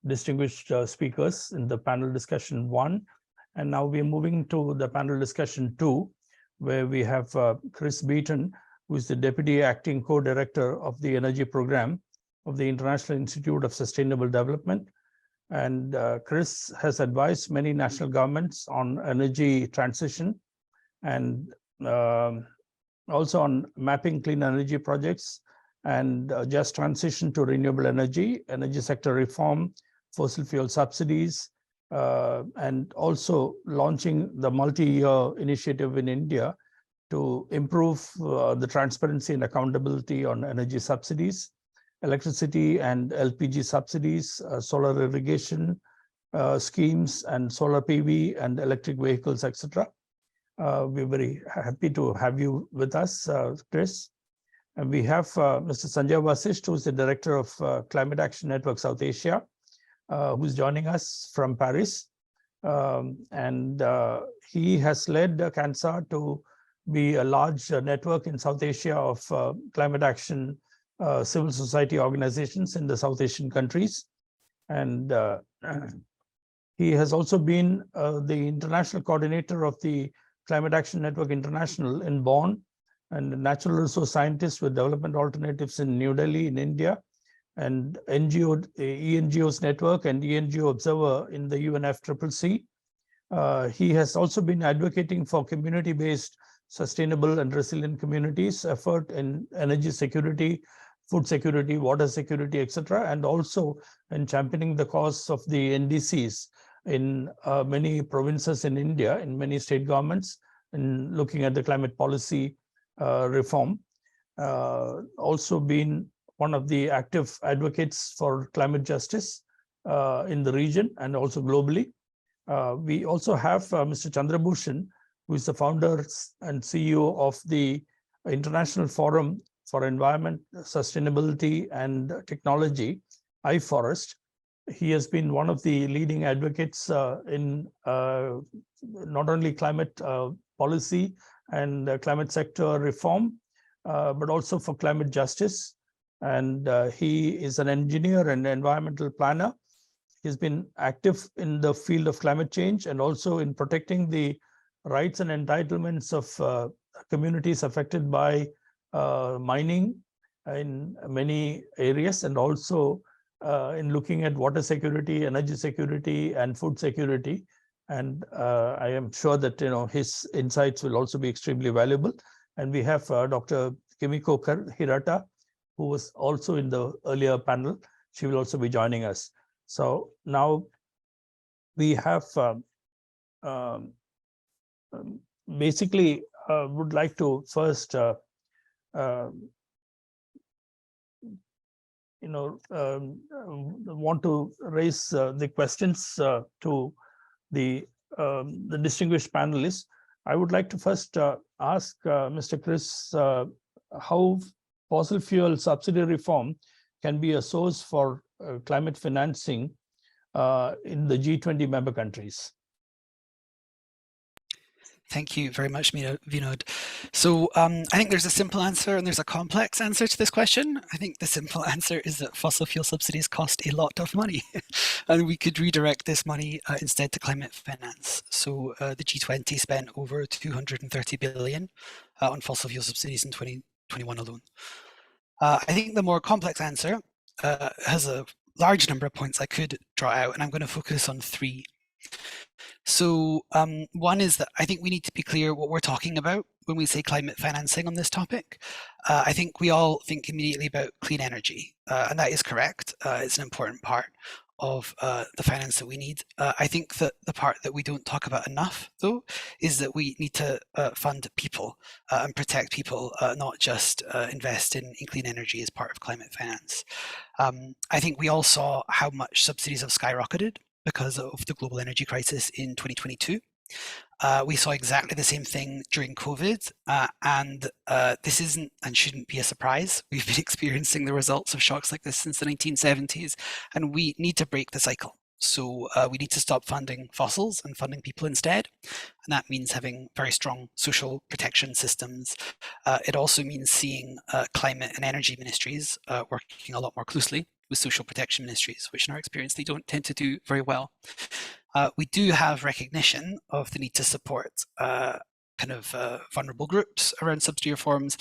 [SPEAKER 1] distinguished speakers in the panel discussion 1. And now we're moving to the panel discussion 2, where we have Chris Beaton, who is the Deputy Acting Co-Director of the Energy Program of the International Institute of Sustainable Development. And Chris has advised many national governments on energy transition and also on mapping clean energy projects and just transition to renewable energy sector reform, fossil fuel subsidies, and also launching the multi-year initiative in India to improve the transparency and accountability on energy subsidies, electricity and LPG subsidies, solar irrigation schemes, and solar PV and electric vehicles, etc. We're very happy to have you with us, Chris. And we have Mr. Sanjay Vasisht, who is the Director of Climate Action Network South Asia, who's joining us from Paris. And he has led CANSA to be a large network in South Asia of climate action civil society organizations in the South Asian countries. And he has also been the international coordinator of the Climate Action Network International in Bonn, and a natural resource scientist with development alternatives in New Delhi in India, and ENGO's network and ENGO observer in the UNFCCC. He has also been advocating for community-based sustainable and resilient communities, effort in energy security food security, water security, etc., and also in championing the cause of the NDCs in many provinces in India, in many state governments, in looking at the climate policy reform. Also been one of the active advocates for climate justice in the region and also globally. We also have Mr. Chandrabhushan, who is the founder and CEO of the International Forum for Environment, Sustainability and Technology, iForest. He has been one of the leading advocates in not only climate policy and climate sector reform, but also for climate justice. And he is an engineer and environmental planner. He's been active in the field of climate change and also in protecting the rights and entitlements of communities affected by mining in many areas, and also in looking at water security, energy security, and food security. And I am sure that his insights will also be extremely valuable. And we have Dr. Kimiko Hirata, who was also in the earlier panel. She will also be joining us. So now we have basically would like to first want to raise the questions to the distinguished panelists. I would like to first ask Mr. Chris how fossil fuel subsidy reform can be a source for climate financing in the G20 member countries.
[SPEAKER 7] Thank you very much, Vinod. So I think there's a simple answer and there's a complex answer to this question. I think the simple answer is that fossil fuel subsidies cost a lot of money and we could redirect this money instead to climate finance. So the G20 spent over 230 billion on fossil fuel subsidies in 2021 alone. I think the more complex answer has a large number of points I could draw out, and I'm going to focus on three. So one is that I think we need to be clear what we're talking about when we say climate financing on this topic. I think we all think immediately about clean energy, and that is correct. It's an important part of the finance that we need. I think that the part that we don't talk about enough, though, is that we need to fund people and protect people, not just invest in clean energy as part of climate finance. I think we all saw how much subsidies have skyrocketed because of the global energy crisis in 2022. We saw exactly the same thing during COVID, and this isn't and shouldn't be a surprise. We've been experiencing the results of shocks like this since the 1970s, and we need to break the cycle. So we need to stop funding fossils and funding people instead, and that means having very strong social protection systems. It also means seeing climate and energy ministries working a lot more closely with social protection ministries, which in our experience, they don't tend to do very well. We do have recognition of the need to support vulnerable groups around subsidy reforms,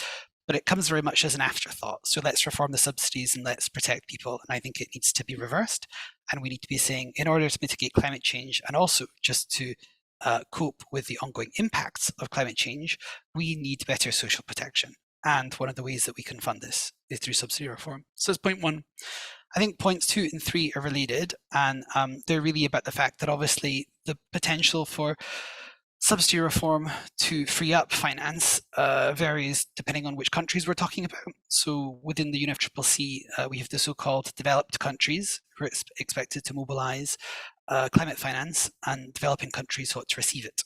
[SPEAKER 7] but it comes very much as an afterthought. So let's reform the subsidies and let's protect people. And I think it needs to be reversed. And we need to be saying, in order to mitigate climate change and also just to cope with the ongoing impacts of climate change, we need better social protection. And one of the ways that we can fund this is through subsidy reform. So that's point one. I think points 2 and 3 are related, and they're really about the fact that obviously the potential for subsidy reform to free up finance varies depending on which countries we're talking about. So within the UNFCCC, we have the so-called developed countries who are expected to mobilize climate finance, and developing countries who ought to receive it.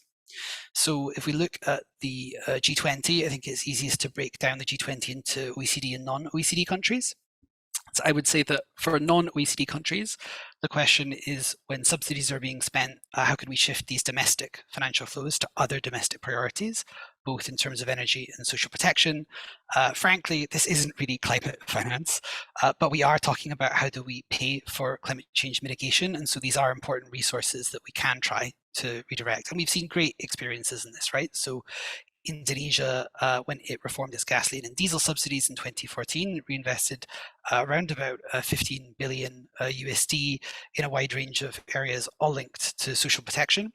[SPEAKER 7] So if we look at the G20, I think it's easiest to break down the G20 into OECD and non-OECD countries. So I would say that for non-OECD countries, the question is, when subsidies are being spent, how can we shift these domestic financial flows to other domestic priorities, both in terms of energy and social protection? Frankly, this isn't really climate finance, but we are talking about how do we pay for climate change mitigation. And so these are important resources that we can try to redirect. And we've seen great experiences in this, right? So Indonesia, when it reformed its gasoline and diesel subsidies in 2014, reinvested around about 15 billion USD in a wide range of areas, all linked to social protection.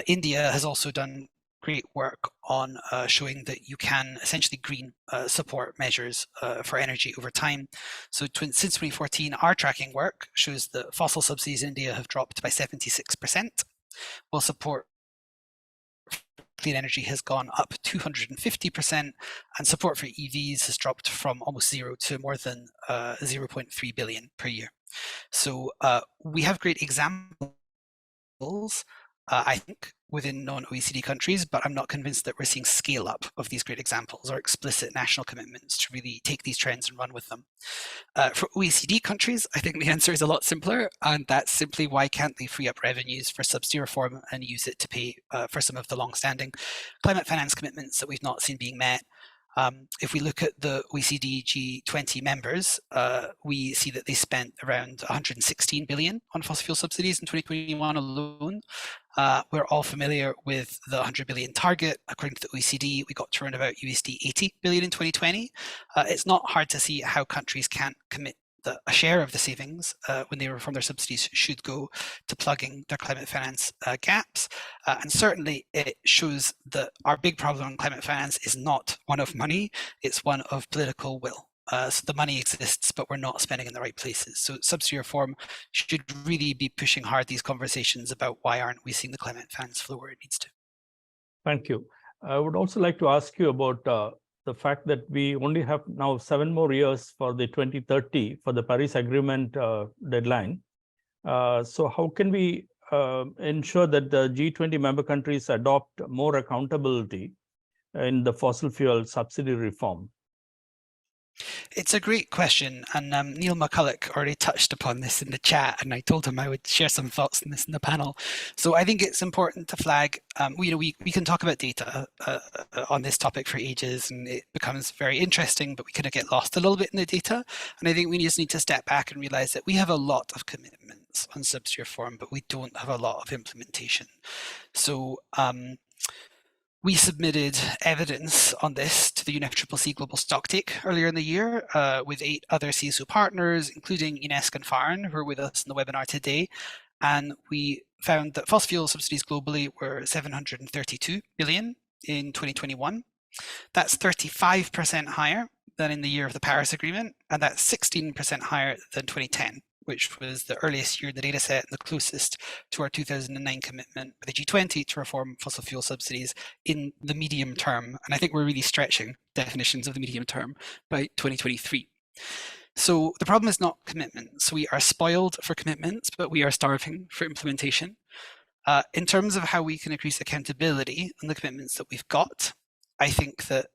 [SPEAKER 7] India has also done great work on showing that you can essentially green support measures for energy over time. So since 2014, our tracking work shows that fossil subsidies in India have dropped by 76%, while support clean energy has gone up 250%, and support for EVs has dropped from almost zero to more than 0.3 billion per year. So we have great examples, I think, within non-OECD countries, but I'm not convinced that we're seeing scale up of these great examples or explicit national commitments to really take these trends and run with them. For OECD countries, I think the answer is a lot simpler, and that's simply why can't they free up revenues for subsidy reform and use it to pay for some of the long-standing climate finance commitments that we've not seen being met. If we look at the OECD G20 members, we see that they spent around 116 billion on fossil fuel subsidies in 2021 alone. We're all familiar with the 100 billion target. According to the OECD, we got to around about USD 80 billion in 2020. It's not hard to see how countries can't commit a share of the savings when they reform their subsidies should go to plugging their climate finance gaps. And certainly it shows that our big problem on climate finance is not one of money, it's one of political will. So the money exists, but we're not spending in the right places. So subsidy reform should really be pushing hard these conversations about why aren't we seeing the climate finance flow where it needs to.
[SPEAKER 1] Thank you. I would also like to ask you about the fact that we only have now 7 more years for the 2030 for the Paris Agreement deadline. So how can we ensure that the G20 member countries adopt more accountability in the fossil fuel subsidy reform?
[SPEAKER 7] It's a great question, and Neil McCulloch already touched upon this in the chat, and I told him I would share some thoughts on this in the panel. So I think it's important to flag, we can talk about data on this topic for ages, and it becomes very interesting, but we kind of get lost a little bit in the data. And I think we just need to step back and realize that we have a lot of commitments on subsidy reform, but we don't have a lot of implementation. So we submitted evidence on this to the UNFCCC Global Stocktake earlier in the year with 8 other CSO partners, including UNESCO and FARN, who are with us in the webinar today. And we found that fossil fuel subsidies globally were 732 billion in 2021. That's 35% higher than in the year of the Paris Agreement, and that's 16% higher than 2010. Which was the earliest year in the data set and the closest to our 2009 commitment by the G20 to reform fossil fuel subsidies in the medium term. And I think we're really stretching definitions of the medium term by 2023. So the problem is not commitments. We are spoiled for commitments, but we are starving for implementation. In terms of how we can increase accountability on the commitments that we've got, I think that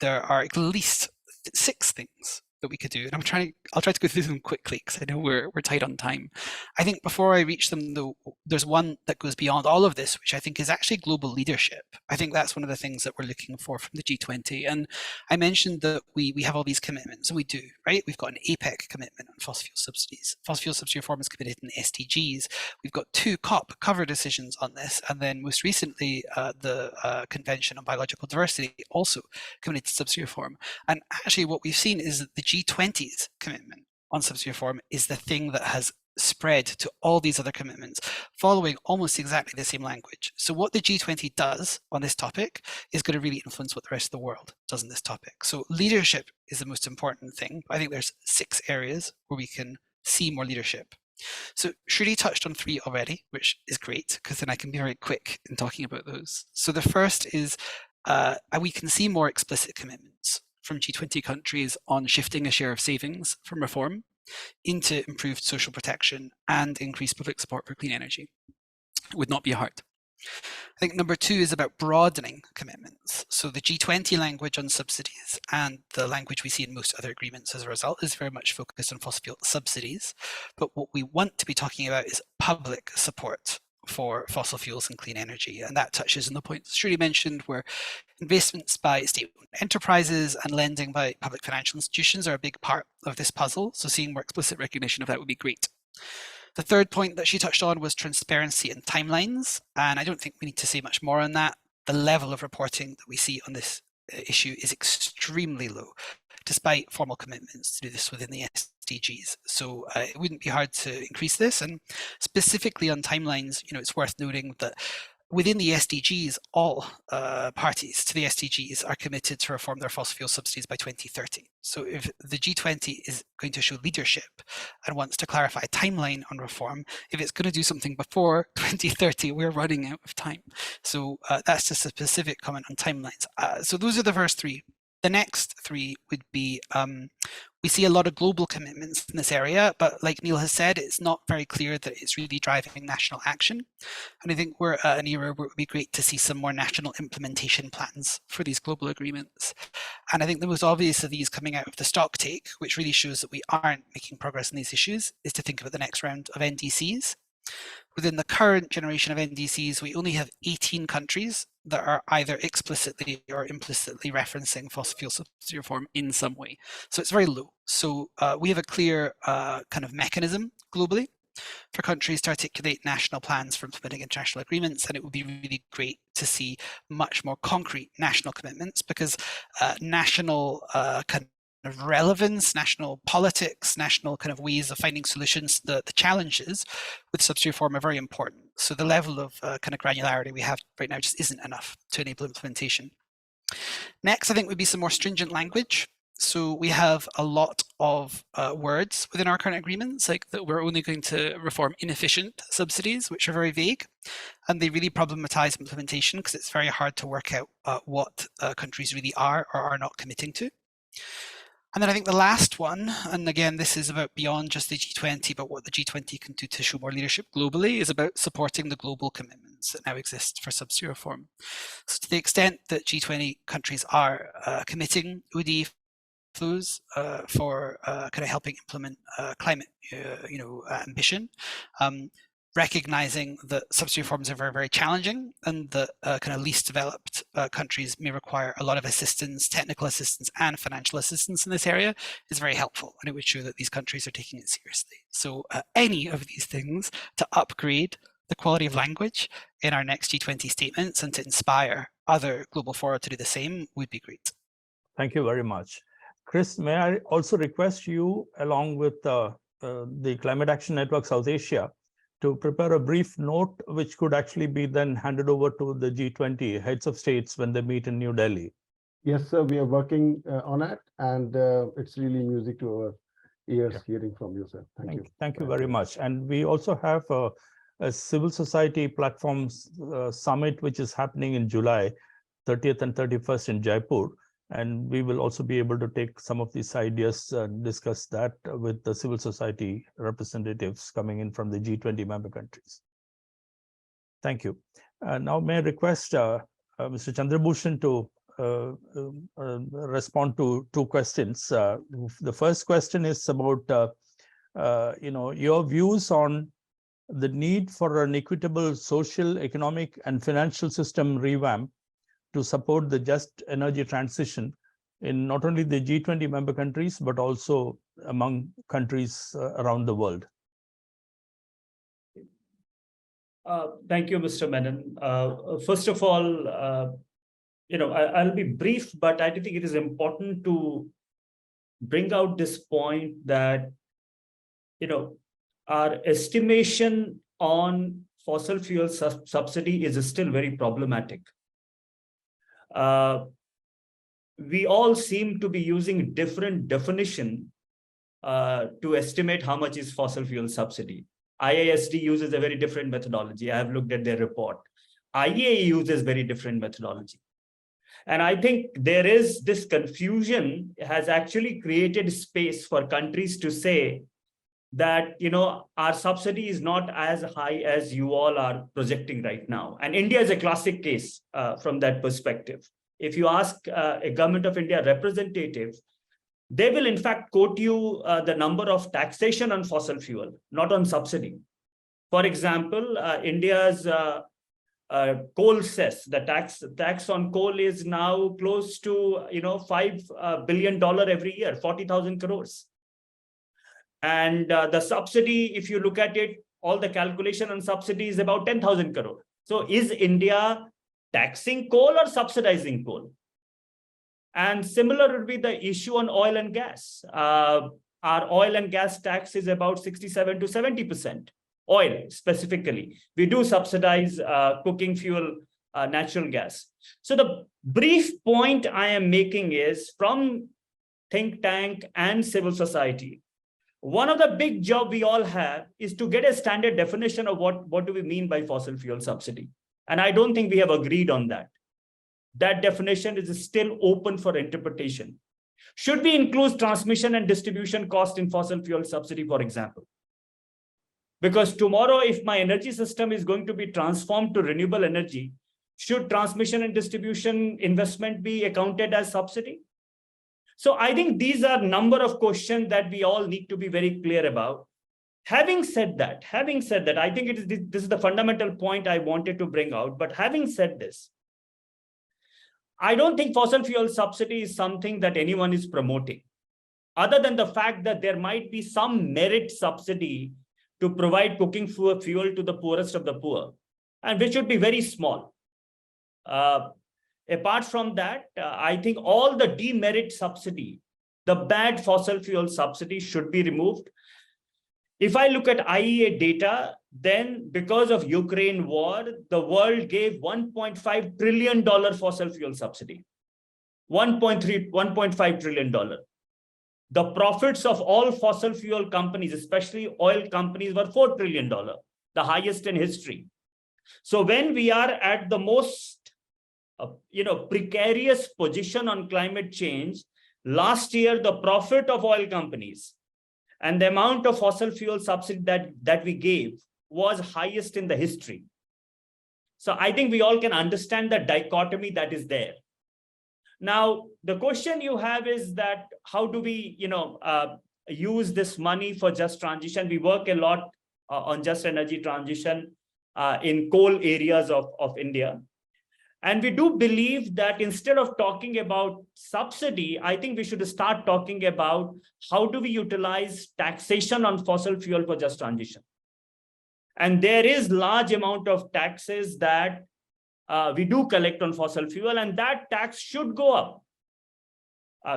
[SPEAKER 7] there are at least 6 things that we could do, and I'll try to go through them quickly because I know we're tight on time. I think before I reach them though, there's one that goes beyond all of this, which I think is actually global leadership. I think that's one of the things that we're looking for from the G20. And I mentioned that we have all these commitments, and we do, right? We've got an APEC commitment on fossil fuel subsidies. Fossil fuel subsidy reform is committed in the SDGs. We've got 2 COP cover decisions on this, and then most recently the Convention on Biological Diversity also committed to subsidy reform. And actually what we've seen is that the G20's commitment on subsidy reform is the thing that has spread to all these other commitments, following almost exactly the same language. So what the G20 does on this topic is going to really influence what the rest of the world does on this topic. So leadership is the most important thing. I think there's 6 areas where we can see more leadership. So Shruti touched on 3 already, which is great, because then I can be very quick in talking about those. So the first is we can see more explicit commitments from G20 countries on shifting a share of savings from reform into improved social protection and increased public support for clean energy. It would not be hard. I think number 2 is about broadening commitments. So the G20 language on subsidies and the language we see in most other agreements as a result is very much focused on fossil fuel subsidies. But what we want to be talking about is public support for fossil fuels and clean energy. And that touches on the points Shruti mentioned, where investments by state-owned enterprises and lending by public financial institutions are a big part of this puzzle. So seeing more explicit recognition of that would be great. The third point that she touched on was transparency and timelines. And I don't think we need to say much more on that. The level of reporting that we see on this issue is extremely low, despite formal commitments to do this within the SDGs. So it wouldn't be hard to increase this. And specifically on timelines, it's worth noting that within the SDGs, all parties to the SDGs are committed to reform their fossil fuel subsidies by 2030. So if the G20 is going to show leadership and wants to clarify a timeline on reform, if it's going to do something before 2030, we're running out of time. So that's just a specific comment on timelines. So those are the first three. The next three would be, we see a lot of global commitments in this area, but like Neil has said, it's not very clear that it's really driving national action. And I think we're at an era where it would be great to see some more national implementation plans for these global agreements. And I think the most obvious of these coming out of the stock take, which really shows that we aren't making progress in these issues, is to think about the next round of NDCs. Within the current generation of NDCs, we only have 18 countries that are either explicitly or implicitly referencing fossil fuel subsidy reform in some way. So it's very low. So we have a clear kind of mechanism globally for countries to articulate national plans for implementing international agreements, and it would be really great to see much more concrete national commitments, because national kind of relevance, national politics, national kind of ways of finding solutions to the challenges with subsidy reform are very important. So the level of kind of granularity we have right now just isn't enough to enable implementation. Next, I think would be some more stringent language. So we have a lot of words within our current agreements, like that we're only going to reform inefficient subsidies, which are very vague, and they really problematize implementation because it's very hard to work out what countries really are or are not committing to. And then I think the last one, and again, this is about beyond just the G20, but what the G20 can do to show more leadership globally, is about supporting the global commitments that now exist for subsidy reform. So to the extent that G20 countries are committing OD flows for kind of helping implement climate, ambition, recognizing that subsidy reforms are very, very challenging, and that kind of least developed countries may require a lot of assistance, technical assistance and financial assistance in this area, is very helpful. And it would show that these countries are taking it seriously. So any of these things to upgrade the quality of language in our next G20 statements and to inspire other global fora to do the same would be great.
[SPEAKER 1] Thank you very much. Chris, may I also request you, along with the Climate Action Network South Asia, to prepare a brief note which could actually be then handed over to the G20 heads of states when they meet in New Delhi?
[SPEAKER 8] Yes, sir, we are working on it, and it's really music to our ears hearing from you, sir. Thank you.
[SPEAKER 1] Thank you very much. And we also have a civil society platforms summit, which is happening in July 30th and 31st in Jaipur. And we will also be able to take some of these ideas and discuss that with the civil society representatives coming in from the G20 member countries. Thank you. Now, may I request Mr. Chandrabhushan to respond to two questions. The first question is about, your views on the need for an equitable social, economic, and financial system revamp to support the just energy transition in not only the G20 member countries, but also among countries around the world.
[SPEAKER 9] Thank you, Mr. Menon. First of all, I'll be brief, but I think it is important to bring out this point that, our estimation on fossil fuel subsidy is still very problematic. We all seem to be using different definition to estimate how much is fossil fuel subsidy. IISD uses a very different methodology. I have looked at their report. IEA uses very different methodology. And I think there is this confusion has actually created space for countries to say that, our subsidy is not as high as you all are projecting right now. And India is a classic case from that perspective. If you ask a Government of India representative, they will in fact quote you the number of taxation on fossil fuel, not on subsidy. For example, India's coal cess, the tax on coal is now close to $5 billion every year, 40,000 crores. And the subsidy, if you look at it, all the calculation on subsidy is about 10,000 crore. So is India taxing coal or subsidizing coal? And similar would be the issue on oil and gas. Our oil and gas tax is about 67 to 70%. oil specifically. We do subsidize cooking fuel, natural gas. So the brief point I am making is, from think tank and civil society, one of the big job we all have is to get a standard definition of what do we mean by fossil fuel subsidy. And I don't think we have agreed on that. That definition is still open for interpretation. Should we include transmission and distribution cost in fossil fuel subsidy, for example? Because tomorrow, if my energy system is going to be transformed to renewable energy, should transmission and distribution investment be accounted as subsidy? So I think these are a number of questions that we all need to be very clear about. Having said that, I think this is the fundamental point I wanted to bring out. But having said this, I don't think fossil fuel subsidy is something that anyone is promoting, other than the fact that there might be some merit subsidy to provide cooking fuel to the poorest of the poor, and which should be very small. Apart from that, I think all the demerit subsidy, the bad fossil fuel subsidy, should be removed. If I look at IEA data, then because of Ukraine war, the world gave $1.5 trillion fossil fuel subsidy. $1.5 trillion. The profits of all fossil fuel companies, especially oil companies, were $4 trillion, the highest in history. So when we are at the most precarious position on climate change, last year the profit of oil companies and the amount of fossil fuel subsidy that we gave was highest in the history. So I think we all can understand the dichotomy that is there. Now, the question you have is that how do we use this money for just transition? We work a lot on just energy transition in coal areas of India. And we do believe that instead of talking about subsidy, I think we should start talking about how do we utilize taxation on fossil fuel for just transition. And there is large amount of taxes that we do collect on fossil fuel, and that tax should go up.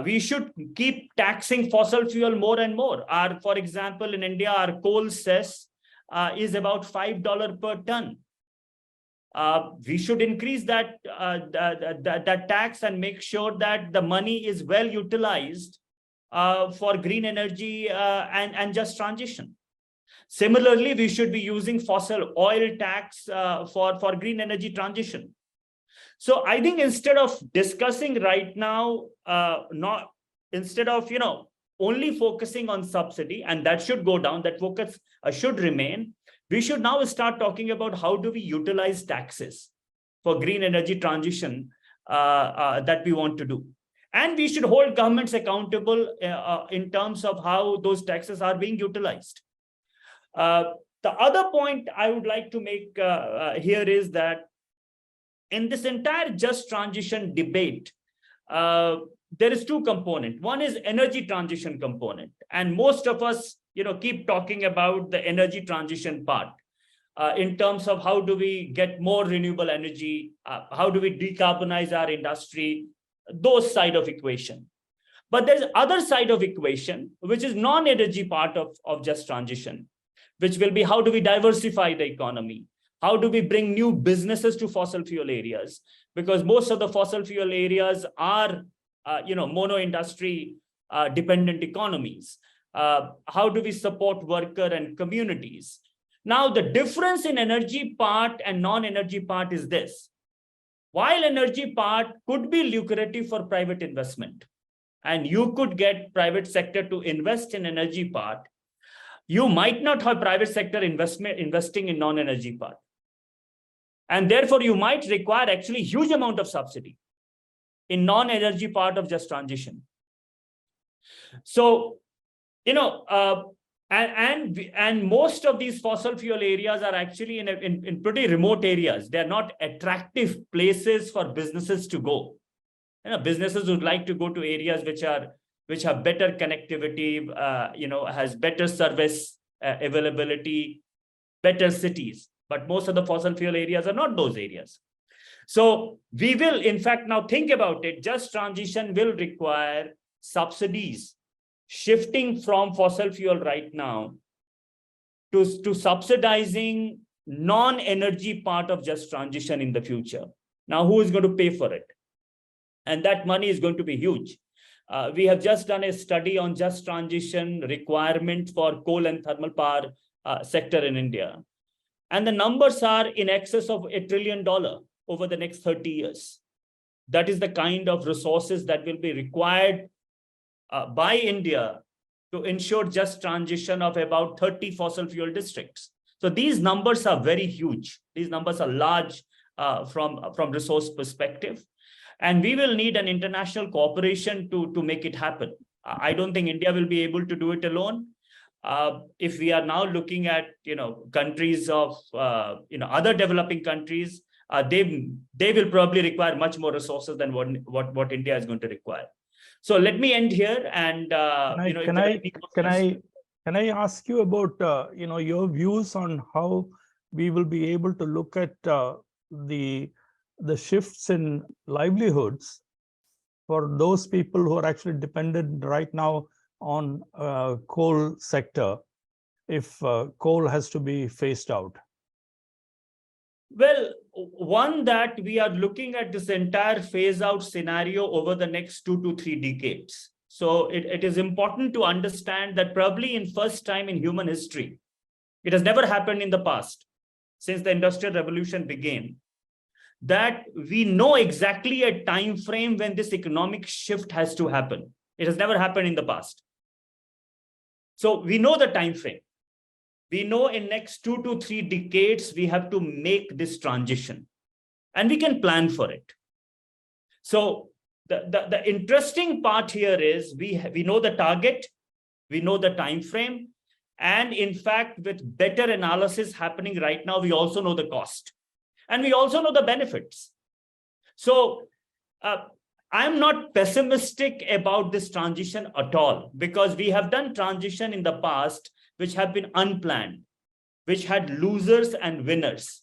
[SPEAKER 9] We should keep taxing fossil fuel more and more. For example, in India, our coal cess is about $5 per ton. We should increase that tax and make sure that the money is well utilized for green energy and just transition. Similarly, we should be using fossil oil tax for green energy transition. So I think instead of discussing right now, instead of only focusing on subsidy, and that should go down, that focus should remain, we should now start talking about how do we utilize taxes for green energy transition that we want to do. And we should hold governments accountable in terms of how those taxes are being utilized. The other point I would like to make here is that in this entire just transition debate, there is two components. One is energy transition component. And most of us keep talking about the energy transition part in terms of how do we get more renewable energy, how do we decarbonize our industry, those side of equation. But there's other side of equation, which is non-energy part of just transition, which will be how do we diversify the economy? How do we bring new businesses to fossil fuel areas? Because most of the fossil fuel areas are, mono industry dependent economies. How do we support worker and communities? Now, the difference in energy part and non-energy part is this. While energy part could be lucrative for private investment, and you could get private sector to invest in energy part, you might not have private sector investing in non-energy part. And therefore, you might require actually huge amount of subsidy in non-energy part of just transition. So, and most of these fossil fuel areas are actually in pretty remote areas. They're not attractive places for businesses to go. Businesses would like to go to areas which have better connectivity, has better service availability, better cities. But most of the fossil fuel areas are not those areas. So we will, in fact, now think about it, just transition will require subsidies shifting from fossil fuel right now to subsidizing non-energy part of just transition in the future. Now, who is going to pay for it? And that money is going to be huge. We have just done a study on just transition requirement for coal and thermal power sector in India. And the numbers are in excess of $1 trillion over the next 30 years. That is the kind of resources that will be required by India to ensure just transition of about 30 fossil fuel districts. So these numbers are very huge. These numbers are large from resource perspective. And we will need an international cooperation to make it happen. I don't think India will be able to do it alone. If we are now looking at countries of other developing countries, they will probably require much more resources than what India is going to require. So let me end here. And
[SPEAKER 1] can I ask you about your views on how we will be able to look at the shifts in livelihoods for those people who are actually dependent right now on coal sector if coal has to be phased out?
[SPEAKER 9] Well, one that we are looking at this entire phase out scenario over the next 2 to 3 decades. So it is important to understand that probably in first time in human history, it has never happened in the past since the Industrial Revolution began, that we know exactly a time frame when this economic shift has to happen. It has never happened in the past. So we know the time frame. We know in next 2 to 3 decades, we have to make this transition and we can plan for it. So the interesting part here is we know the target, we know the time frame, and in fact, with better analysis happening right now, we also know the cost and we also know the benefits. So I'm not pessimistic about this transition at all, because we have done transition in the past which have been unplanned, which had losers and winners.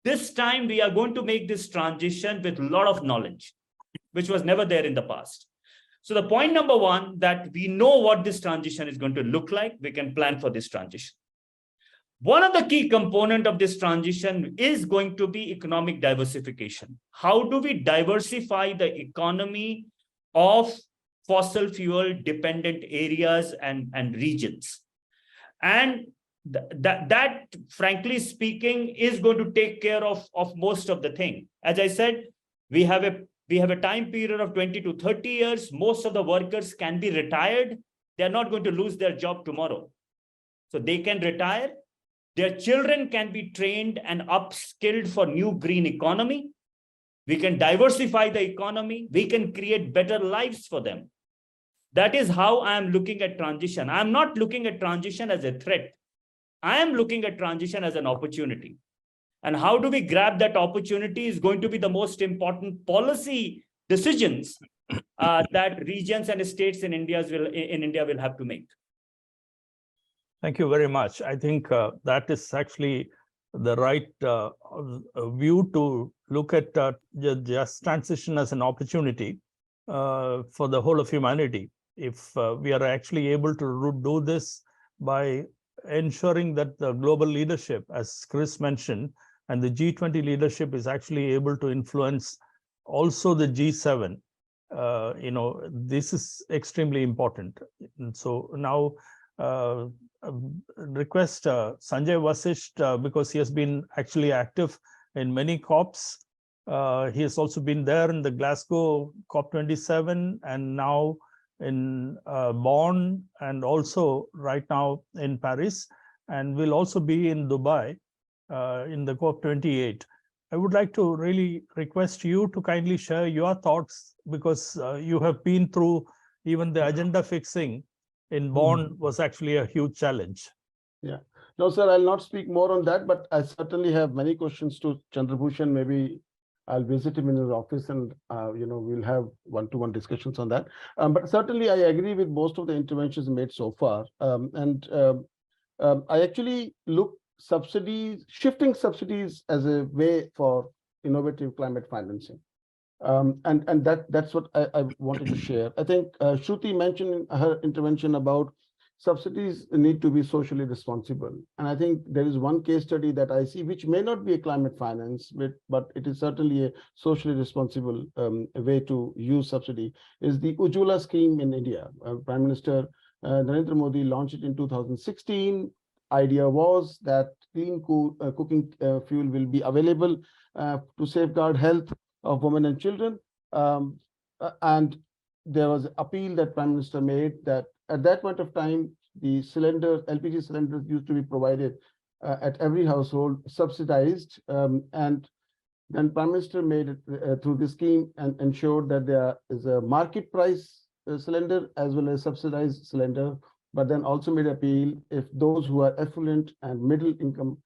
[SPEAKER 9] This time we are going to make this transition with a lot of knowledge, which was never there in the past. So the point number one, that we know what this transition is going to look like, we can plan for this transition. One of the key components of this transition is going to be economic diversification. How do we diversify the economy of fossil fuel dependent areas and regions? And that, frankly speaking, is going to take care of most of the thing. As I said, we have a time period of 20 to 30 years. Most of the workers can be retired. They're not going to lose their job tomorrow. So they can retire. Their children can be trained and upskilled for new green economy. We can diversify the economy. We can create better lives for them. That is how I am looking at transition. I'm not looking at transition as a threat. I am looking at transition as an opportunity. And how do we grab that opportunity is going to be the most important policy decisions that regions and states in India will have to make.
[SPEAKER 1] Thank you very much. I think that is actually the right view to look at just transition as an opportunity for the whole of humanity. If we are actually able to do this by ensuring that the global leadership, as Chris mentioned, and the G20 leadership is actually able to influence also the G7, this is extremely important. And so now request Sanjay Vasisht, because he has been actually active in many COPs. He has also been there in the Glasgow COP27 and now in Bonn, and also right now in Paris, and will also be in Dubai in the COP28. I would like to really request you to kindly share your thoughts, because you have been through even the agenda fixing in Bonn was actually a huge challenge.
[SPEAKER 8] Yeah. No, sir, I'll not speak more on that, but I certainly have many questions to Chandrabhushan. Maybe I'll visit him in his office and, we'll have one-to-one discussions on that. But certainly I agree with most of the interventions made so far. I actually look shifting subsidies as a way for innovative climate financing. That's what I wanted to share. I think Shruti mentioned in her intervention about subsidies need to be socially responsible. And I think there is one case study that I see, which may not be a climate finance, but it is certainly a socially responsible way to use subsidy, is the Ujjwala scheme in India. Prime Minister Narendra Modi launched it in 2016. Idea was that clean cooking fuel will be available to safeguard health of women and children. And there was an appeal that Prime Minister made that at that point of time, the LPG cylinders used to be provided at every household, subsidized, and then Prime Minister made it through this scheme and ensured that there is a market price cylinder as well as subsidized cylinder, but then also made appeal if those who are affluent and middle income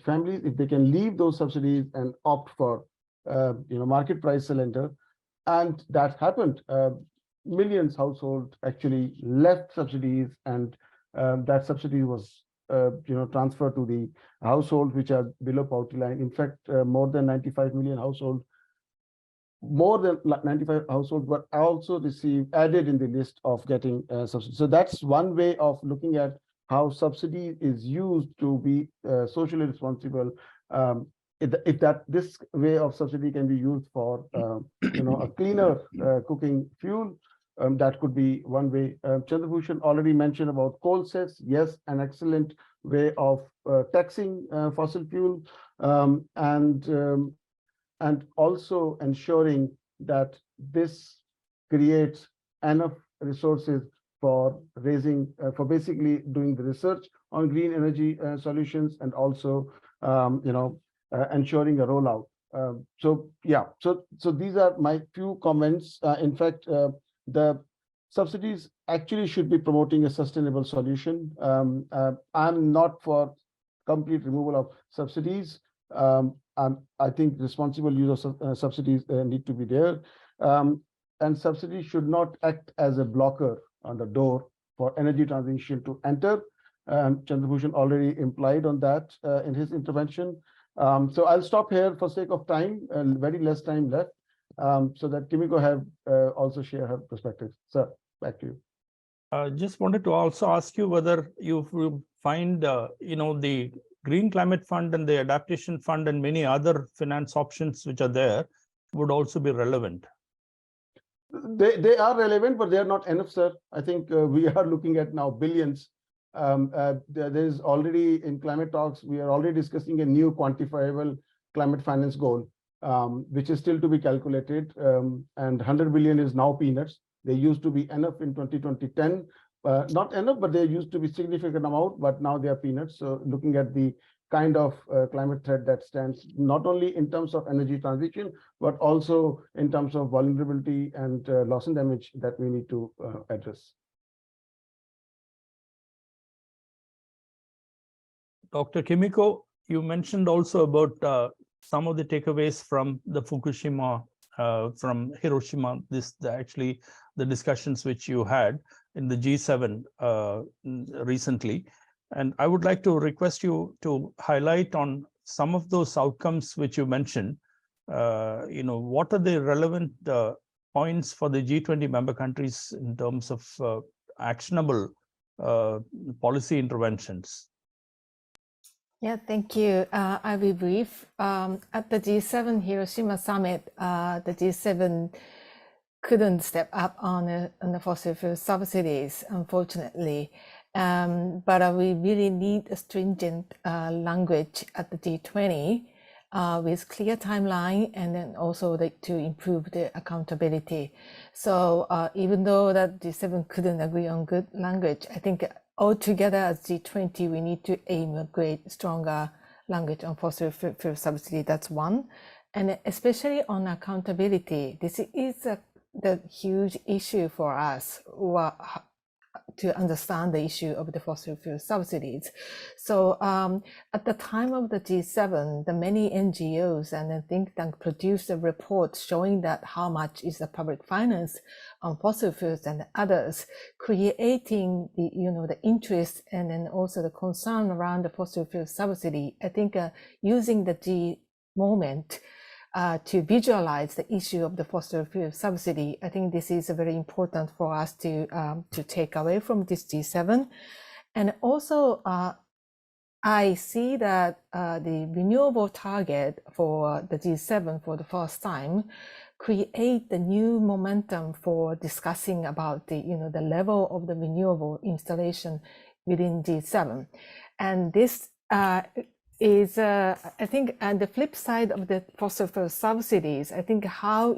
[SPEAKER 8] families, if they can leave those subsidies and opt for market price cylinder. And that happened. Millions households actually left subsidies, and that subsidy was transferred to the households which are below poverty line. In fact, more than 95 million households, more than 95 households were also added in the list of getting subsidy. So that's one way of looking at how subsidy is used to be socially responsible. If this way of subsidy can be used for a cleaner cooking fuel, that could be one way. Chandrabhushan already mentioned about coal sets. Yes, an excellent way of taxing fossil fuel, and also ensuring that this creates enough resources for basically doing the research on green energy solutions, and also ensuring a rollout. So these are my few comments. In fact, the subsidies actually should be promoting a sustainable solution. I'm not for complete removal of subsidies. I think responsible use of subsidies need to be there. And subsidies should not act as a blocker on the door for energy transition to enter. Chandrabhushan already implied on that in his intervention. So I'll stop here for sake of time, and very less time left, so that Kimiko have also share her perspective. Sir, back to you.
[SPEAKER 1] Just wanted to also ask you whether you find, the Green Climate Fund and the Adaptation Fund and many other finance options which are there would also be relevant.
[SPEAKER 8] They are relevant, but they are not enough, sir. I think we are looking at now billions. There is already in climate talks, we are already discussing a new quantifiable climate finance goal, which is still to be calculated. And 100 billion is now peanuts. They used to be enough in 2010. Not enough, but they used to be significant amount, but now they are peanuts. So looking at the kind of climate threat that stands, not only in terms of energy transition, but also in terms of vulnerability and loss and damage that we need to address.
[SPEAKER 1] Dr. Kimiko, you mentioned also about some of the takeaways from the Fukushima, from Hiroshima, actually the discussions which you had in the G7 recently. And I would like to request you to highlight on some of those outcomes which you mentioned. What are the relevant points for the G20 member countries in terms of actionable policy interventions?
[SPEAKER 6] Yeah, thank you. I will brief. At the G7 Hiroshima summit, the G7 couldn't step up on the fossil fuel subsidies, unfortunately. But we really need a stringent language at the G20 with clear timeline, and then also to improve the accountability. So even though that G7 couldn't agree on good language, I think altogether as G20, we need to aim a stronger language on fossil fuel subsidy. That's one. And especially on accountability, this is the huge issue for us to understand the issue of the fossil fuel subsidies. So at the time of the G7, the many NGOs and the think tank produced a report showing that how much is the public finance on fossil fuels and others, creating the interest and then also the concern around the fossil fuel subsidy. I think using the G moment to visualize the issue of the fossil fuel subsidy. I think this is very important for us to take away from this G7. And also, I see that the renewable target for the G7 for the first time create the new momentum for discussing about the the level of the renewable installation within G7, and this is I think the flip side of the fossil fuel subsidies. I think how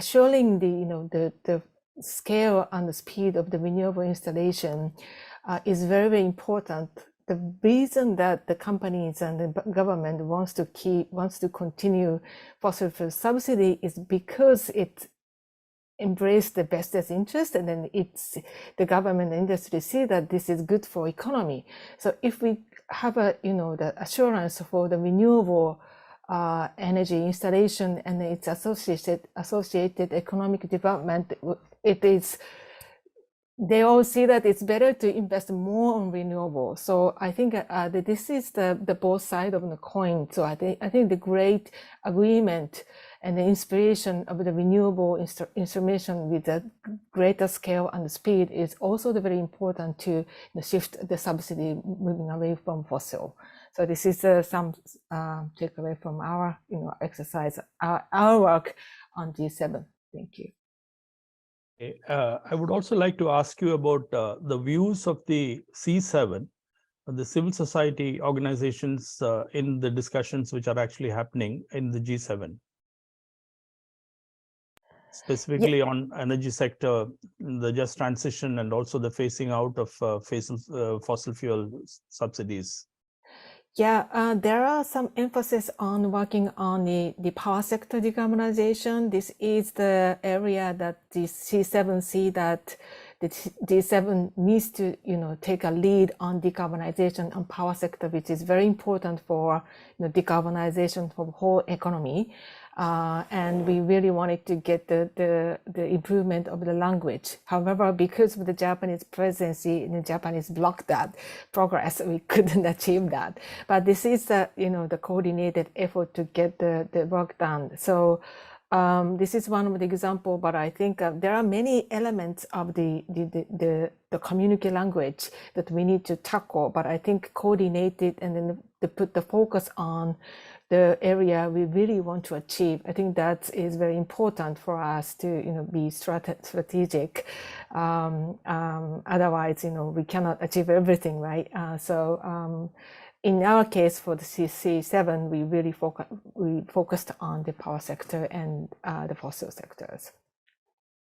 [SPEAKER 6] showing the the scale and the speed of the renewable installation is very, very important. The reason that the companies and the government wants to continue fossil fuel subsidy is because it embrace the bestest interest, and then it's the government and industry see that this is good for economy. So if we have a the assurance for the renewable energy installation and its associated economic development, it is, they all see that it's better to invest more on renewable. So I think that this is the both side of the coin. So I think the great agreement and the inspiration of the renewable instrumentation with a greater scale and speed is also very important to shift the subsidy moving away from fossil. So this is some takeaway from our exercise, our work on G7. Thank you.
[SPEAKER 1] I would also like to ask you about the views of the C7, the civil society organizations in the discussions which are actually happening in the G7, specifically on energy sector, the just transition, and also the phasing out of fossil fuel subsidies.
[SPEAKER 6] Yeah, there are some emphasis on working on the power sector decarbonization. This is the area that the C7 see that the G7 needs to take a lead on decarbonization on power sector, which is very important for decarbonization for the whole economy. And we really wanted to get the improvement of the language. However, because of the Japanese presidency, the Japanese blocked that progress, we couldn't achieve that. But this is the coordinated effort to get the work done. So this is one of the example, but I think there are many elements of the community language that we need to tackle. But I think coordinated and then to put the focus on the area we really want to achieve. I think that is very important for us to be strategic. Otherwise, we cannot achieve everything, right? So in our case for the C7, we really focused on the power sector and the fossil sectors.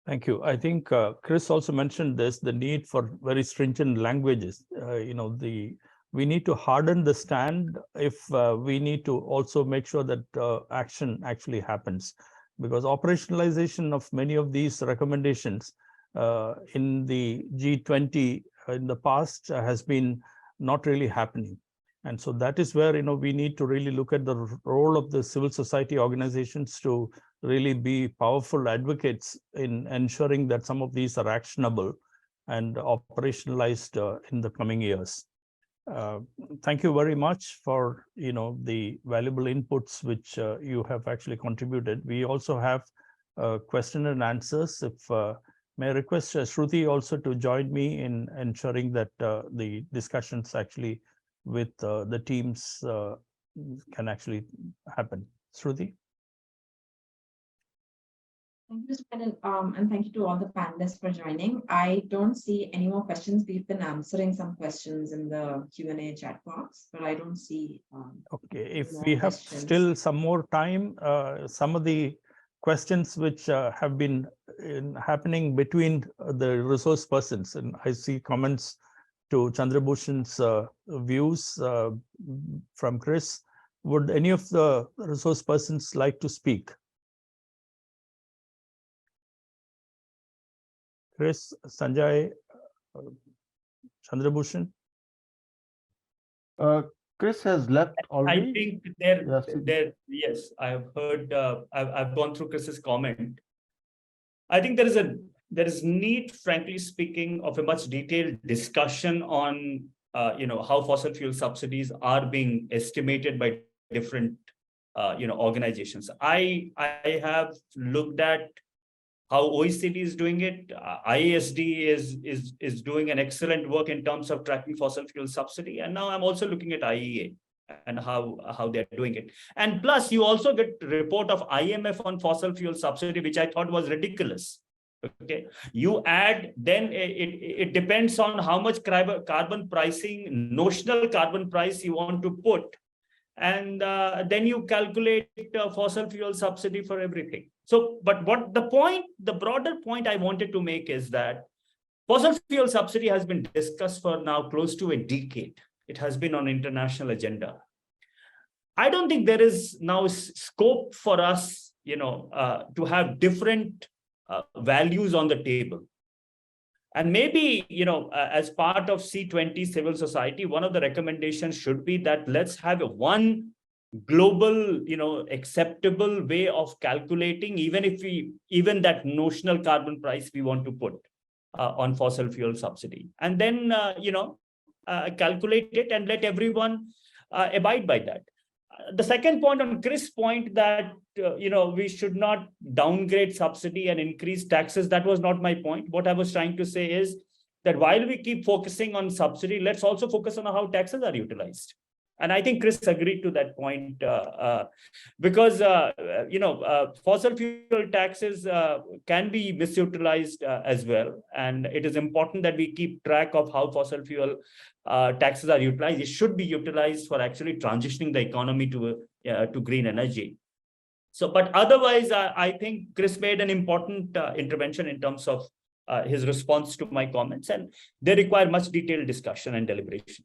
[SPEAKER 1] Thank you. I think Chris also mentioned this, the need for very stringent languages. We need to harden the stand if we need to also make sure that action actually happens, because operationalization of many of these recommendations in the G20 in the past has been not really happening. And so that is where we need to really look at the role of the civil society organizations to really be powerful advocates in ensuring that some of these are actionable and operationalized in the coming years. Thank you very much for the valuable inputs which you have actually contributed. We also have question and answers. If may I request Shruti also to join me in ensuring that the discussions actually with the teams can actually happen. Shruti?
[SPEAKER 10] Thank you, Mr. President, and thank you to all the panelists for joining. I don't see any more questions. We've been answering some questions in the Q&A chat box, but I don't see.
[SPEAKER 1] Okay, if we have still some more time, some of the questions which have been happening between the resource persons, and I see comments to Chandrabhushan's views from Chris. Would any of the resource persons like to speak? Chris, Sanjay, Chandrabhushan?
[SPEAKER 8] Chris has left already.
[SPEAKER 9] I think yes, I've heard, I've gone through Chris's comment. I think there is need, frankly speaking, of a much detailed discussion on how fossil fuel subsidies are being estimated by different organizations. I have looked at how OECD is doing it. IASD is doing an excellent work in terms of tracking fossil fuel subsidy. And now I'm also looking at IEA and how they're doing it. And plus, you also get a report of IMF on fossil fuel subsidy, which I thought was ridiculous. Okay, you add, then it depends on how much carbon pricing, notional carbon price you want to put. And then you calculate fossil fuel subsidy for everything. So, but what the broader point I wanted to make is that fossil fuel subsidy has been discussed for now close to a decade. It has been on international agenda. I don't think there is now scope for us, to have different values on the table. And maybe, as part of C20 civil society, one of the recommendations should be that let's have one global, acceptable way of calculating, even that notional carbon price we want to put on fossil fuel subsidy. And then, calculate it and let everyone abide by that. The second point on Chris' point that, we should not downgrade subsidy and increase taxes, that was not my point. What I was trying to say is that while we keep focusing on subsidy, let's also focus on how taxes are utilized. And I think Chris agreed to that point because, fossil fuel taxes can be misutilized as well. And it is important that we keep track of how fossil fuel taxes are utilized. It should be utilized for actually transitioning the economy to green energy. So, but otherwise, I think Chris made an important intervention in terms of his response to my comments, and they require much detailed discussion and deliberation.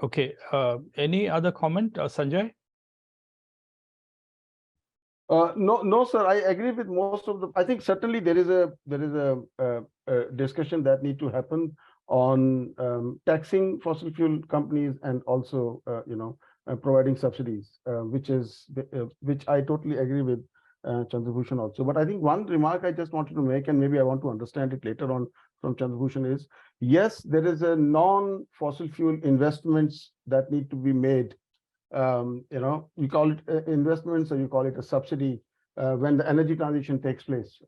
[SPEAKER 1] Okay, any other comment, Sanjay?
[SPEAKER 8] No, sir. I agree with most of the. I think certainly there is a discussion that need to happen on taxing fossil fuel companies and also providing subsidies, which I totally agree with Chandrabhushan also. But I think one remark I just wanted to make, and maybe I want to understand it later on from Chandrabhushan, is yes, there is a non-fossil fuel investments that need to be made. We call it investments, or you call it a subsidy when the energy transition takes place.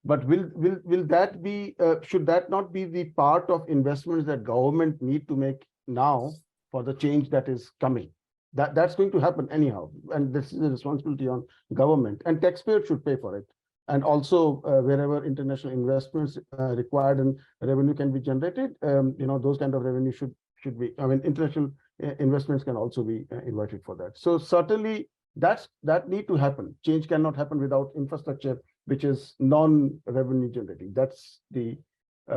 [SPEAKER 8] But will that be? Should that not be the part of investments that government need to make now for the change that is coming? That's going to happen anyhow, and this is a responsibility on government, and taxpayers should pay for it. And also, wherever international investments required and revenue can be generated, those kind of revenue should be. I mean, international investments can also be invited for that. So certainly that need to happen. Change cannot happen without infrastructure, which is non-revenue generating. That's the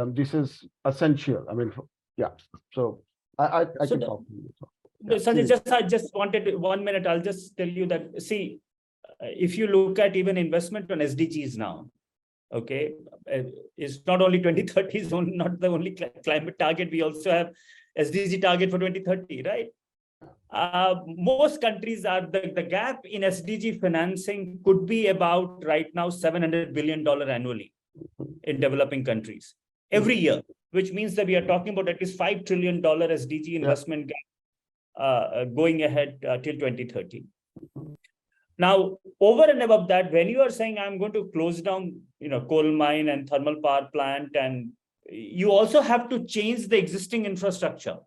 [SPEAKER 8] this is essential. I mean, yeah. So I can talk to you.
[SPEAKER 9] Yeah, Sanjay, I just wanted 1 minute. I'll just tell you that, see, if you look at even investment on SDGs now, okay, it's not only 2030 is not the only climate target. We also have SDG target for 2030, right? Most countries are the gap in SDG financing could be about right now $700 billion annually in developing countries every year, which means that we are talking about at least $5 trillion SDG investment gap going ahead till 2030. Now, over and above that, when you are saying I'm going to close down, coal mine and thermal power plant, and you also have to change the existing infrastructure.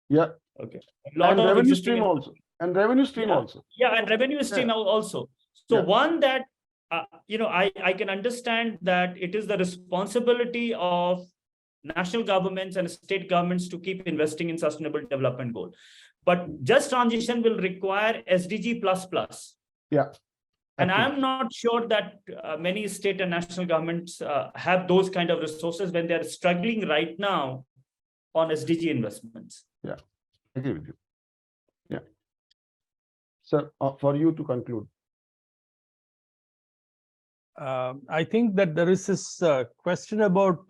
[SPEAKER 8] Yeah.
[SPEAKER 9] Okay.
[SPEAKER 8] And revenue stream also. And revenue stream also.
[SPEAKER 9] Yeah, and revenue stream also. So one that, I can understand that it is the responsibility of national governments and state governments to keep investing in sustainable development goal. But just transition will require SDG++.
[SPEAKER 8] Yeah.
[SPEAKER 9] And I'm not sure that many state and national governments have those kind of resources when they're struggling right now on SDG investments.
[SPEAKER 8] Yeah, I agree with you. Yeah. Sir, for you to conclude.
[SPEAKER 1] I think that there is this question about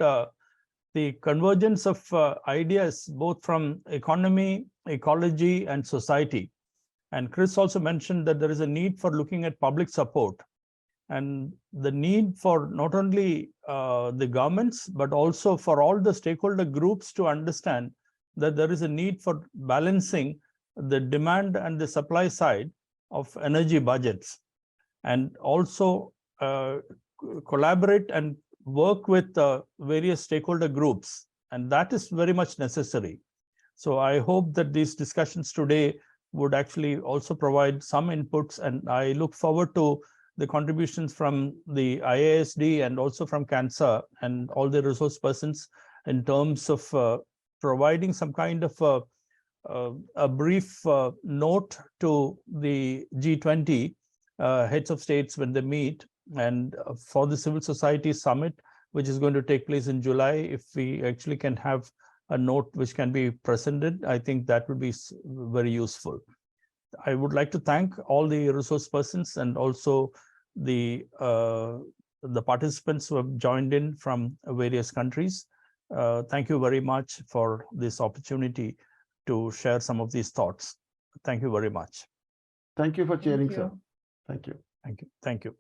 [SPEAKER 1] the convergence of ideas, both from economy, ecology, and society. And Chris also mentioned that there is a need for looking at public support. and the need for not only the governments, but also for all the stakeholder groups to understand that there is a need for balancing the demand and the supply side of energy budgets, and also collaborate and work with various stakeholder groups, and that is very much necessary. So I hope that these discussions today would actually also provide some inputs, and I look forward to the contributions from the IASD and also from CANSA and all the resource persons in terms of providing some kind of a brief note to the G20 heads of states when they meet, and for the civil society summit, which is going to take place in July. If we actually can have a note which can be presented, I think that would be very useful. I would like to thank all the resource persons and also the participants who have joined in from various countries. Thank you very much for this opportunity to share some of these thoughts. Thank you very much.
[SPEAKER 8] Thank you for sharing,
[SPEAKER 10] you.
[SPEAKER 8] sir. Thank you.
[SPEAKER 1] Thank you. Thank you.